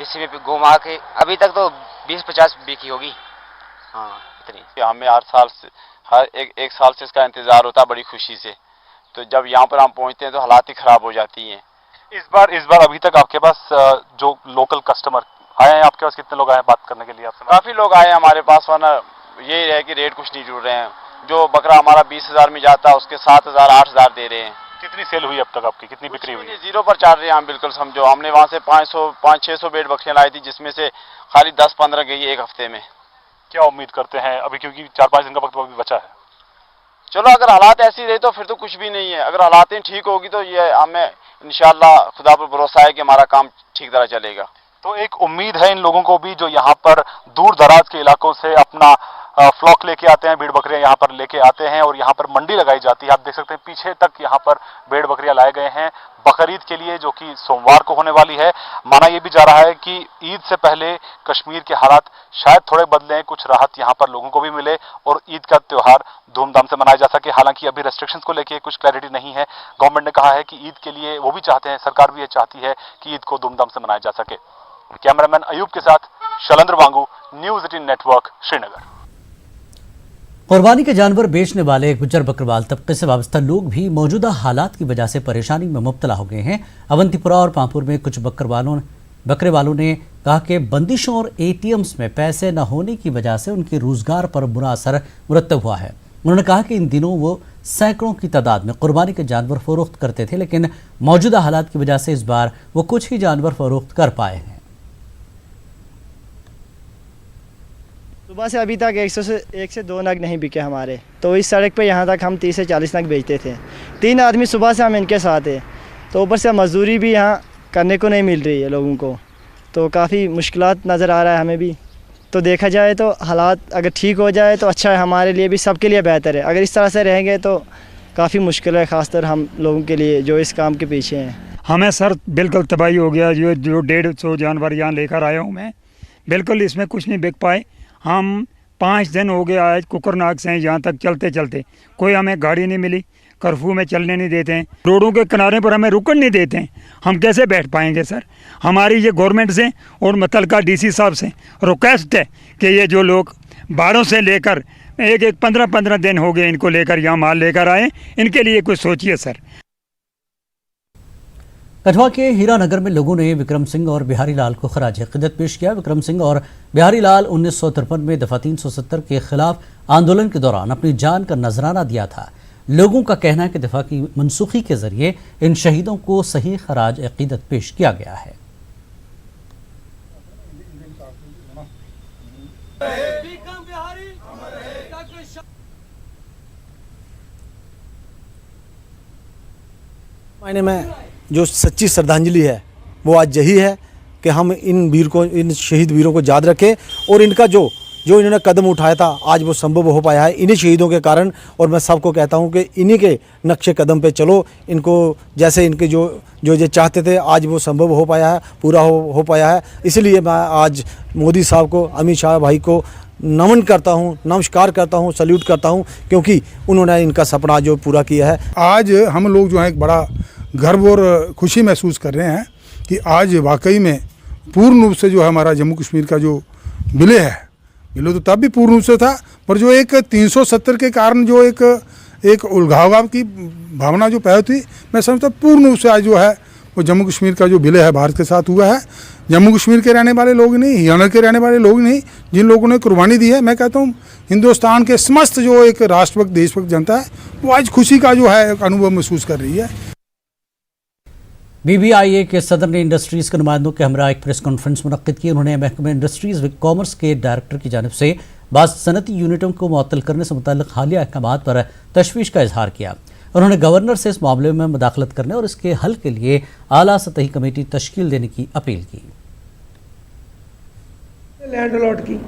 इसी में घुमा के अभी तक तो 20-50 बिकी होगी। हाँ इतनी। हमें हर एक साल से इसका इंतजार होता है बड़ी खुशी से, तो जब यहाँ पर हम पहुँचते हैं तो हालात ही खराब हो जाती हैं। इस बार अभी तक आपके पास जो लोकल कस्टमर आए हैं, आपके पास कितने लोग आए बात करने के लिए आपसे? काफी लोग आए हमारे पास, वरना ये है कि रेट कुछ नहीं जुड़ रहे हैं। जो बकरा हमारा 20,000 में जाता है उसके 7,000 8,000 दे रहे हैं। कितनी सेल हुई अब तक आपकी, कितनी बिक्री हुई? जीरो पर चल रहे हैं हम, बिल्कुल समझो। हमने वहाँ से 500-600 बेड बकरियाँ लाई थी, जिसमें से खाली 10-15 गई एक हफ्ते में। क्या उम्मीद करते हैं अभी, क्योंकि 4-5 दिन का वक्त भी बचा है? चलो अगर हालात ऐसी रहे तो फिर तो कुछ भी नहीं है, अगर हालात ठीक होगी तो ये हमें इंशाल्लाह खुदा पर भरोसा है कि हमारा काम ठीक तरह चलेगा। तो एक उम्मीद है इन लोगों को भी जो यहाँ पर दूर दराज के इलाकों से अपना फ्लॉक लेके आते हैं, भेड़ बकरियां यहाँ पर लेके आते हैं और यहाँ पर मंडी लगाई जाती है। आप देख सकते हैं पीछे तक यहाँ पर भेड़ बकरियां लाए गए हैं बकरीद के लिए, जो कि सोमवार को होने वाली है। माना यह भी जा रहा है कि ईद से पहले कश्मीर के हालात शायद थोड़े बदलें, कुछ राहत यहाँ पर लोगों को भी मिले और ईद का त्यौहार धूमधाम से मनाया जा सके। हालांकि अभी रेस्ट्रिक्शंस को लेकर कुछ क्लैरिटी नहीं है। गवर्नमेंट ने कहा है कि ईद के लिए वो भी चाहते हैं, सरकार भी ये चाहती है कि ईद को धूमधाम से मनाया जा सके। कैमरामैन अयूब के साथ शैलेंद्र वांगू, न्यूज़ 18 नेटवर्क, श्रीनगर। कुर्बानी के जानवर बेचने वाले गुज्जर बकरवाल तबके से वाबस्ता लोग भी मौजूदा हालात की वजह से परेशानी में मुब्तला हो गए हैं। अवंतीपुरा और पांपुर में कुछ बकरे वालों ने कहा कि बंदिशों और ATMs में पैसे न होने की वजह से उनके रोजगार पर बुरा असर मुरतब हुआ है। उन्होंने कहा कि इन दिनों वो सैकड़ों की तादाद में कुर्बानी के जानवर फरोख्त करते थे, लेकिन मौजूदा हालात की वजह से इस बार वो कुछ ही जानवर फरोख्त कर पाए हैं। सुबह से अभी तक 1 से 2 नग नहीं बिके हमारे, तो इस सड़क पे यहाँ तक हम 30 से 40 नग बेचते थे। 3 आदमी सुबह से हम इनके साथ हैं, तो ऊपर से मजदूरी भी यहाँ करने को नहीं मिल रही है लोगों को, तो काफ़ी मुश्किलात नज़र आ रहा है हमें भी। तो देखा जाए तो हालात अगर ठीक हो जाए तो अच्छा है, हमारे लिए भी, सबके लिए बेहतर है। अगर इस तरह से रहेंगे तो काफ़ी मुश्किल है, ख़ासकर हम लोगों के लिए जो इस काम के पीछे हैं। हमें सर बिल्कुल तबाही हो गया। जो 150 जानवर यहाँ लेकर आया हूँ मैं, बिल्कुल इसमें कुछ नहीं बिक पाए। हम 5 दिन हो गए आज कुकरनाग से यहाँ तक चलते चलते, कोई हमें गाड़ी नहीं मिली, कर्फ्यू में चलने नहीं देते हैं, रोडों के किनारे पर हमें रुकन नहीं देते हैं। हम कैसे बैठ पाएंगे सर? हमारी ये गवर्नमेंट से और मुतल्लिका DC साहब से रिक्वेस्ट है कि ये जो लोग बाहरों से लेकर 15-15 दिन हो गए इनको लेकर यहाँ माल लेकर आए, इनके लिए कुछ सोचिए सर। कठुआ के हीरानगर में लोगों ने विक्रम सिंह और बिहारी लाल को खराज अक़ीदत पेश किया। विक्रम सिंह और बिहारी लाल 1953 में दफ़ा 370 के खिलाफ आंदोलन के दौरान अपनी जान का नजराना दिया था। लोगों का कहना है कि दफ़ा की मनसूखी के जरिए इन शहीदों को सही खराज अक़ीदत पेश किया गया है। मायने में जो सच्ची श्रद्धांजलि है वो आज यही है कि हम इन शहीद वीरों को याद रखें और इनका जो इन्होंने कदम उठाया था आज वो संभव हो पाया है इन्हीं शहीदों के कारण। और मैं सबको कहता हूं कि इन्हीं के नक्शे कदम पे चलो, इनको जैसे इनके जो चाहते थे आज वो संभव हो पाया है, पूरा हो पाया है। इसलिए मैं आज मोदी साहब को, अमित शाह भाई को नमन करता हूं, नमस्कार करता हूं, सल्यूट करता हूं, क्योंकि उन्होंने इनका सपना जो पूरा किया है। आज हम लोग जो है एक बड़ा गर्व और खुशी महसूस कर रहे हैं कि आज वाकई में पूर्ण रूप से जो है हमारा जम्मू कश्मीर का जो विलय है, विलय तो तब भी पूर्ण रूप से था, पर जो एक 370 के कारण जो एक उलझाव की भावना जो पैदा हुई, मैं समझता पूर्ण रूप से आज जो है वो जम्मू कश्मीर का जो विलय है भारत के साथ हुआ है। जम्मू कश्मीर के रहने वाले लोग नहीं, हरियाणा के रहने वाले लोग नहीं, जिन लोगों ने कुर्बानी दी है, मैं कहता हूँ हिंदुस्तान के समस्त जो एक राष्ट्रभक्त देशभक्त जनता है वो आज खुशी का जो है एक अनुभव महसूस कर रही है। BBIA के सदर ने इंडस्ट्रीज़ के नुमाइंदों के हमरा एक प्रेस कॉन्फ्रेंस मुनक्किद की। उन्होंने महकमे इंडस्ट्रीज़ व कॉमर्स के डायरेक्टर की जानिब से बाद सनती यूनिटों को मुअत्तल करने से मुताल्लिक हालिया अहकाम पर तशवीश का इजहार किया। उन्होंने गवर्नर से इस मामले में मुदाखलत करने और इसके हल के लिए आला सतही कमेटी तश्कील देने की अपील की। लैंड अलॉट की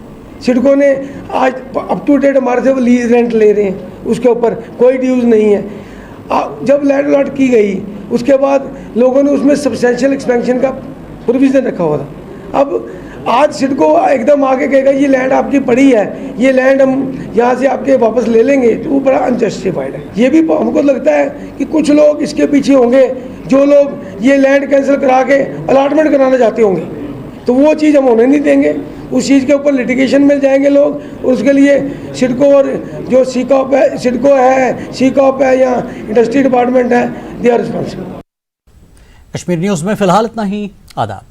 सिडको ने आज अप टू डेट हमारे से लीज रेंट ले रहे हैं, उसके ऊपर कोई ड्यूज नहीं है। जब लैंड अलॉट की गई उसके बाद लोगों ने उसमें सब्सटेंशियल एक्सपेंशन का प्रोविज़न रखा हुआ था। अब आज सिडको एकदम आगे कहेगा ये लैंड आपकी पड़ी है, ये लैंड हम यहाँ से आपके वापस ले लेंगे, तो वो बड़ा अनजस्टिफाइड है। ये भी हमको लगता है कि कुछ लोग इसके पीछे होंगे, जो लोग ये लैंड कैंसिल करा के अलाटमेंट कराना चाहते होंगे, तो वो चीज़ हम होने नहीं देंगे। उस चीज़ के ऊपर लिटिगेशन में जाएंगे लोग, उसके लिए सिडको और जो सीकॉप है, सिडको है, सीकॉप है या इंडस्ट्री डिपार्टमेंट है, they are responsible. Kashmir news में फिलहाल इतना ही। आदाब।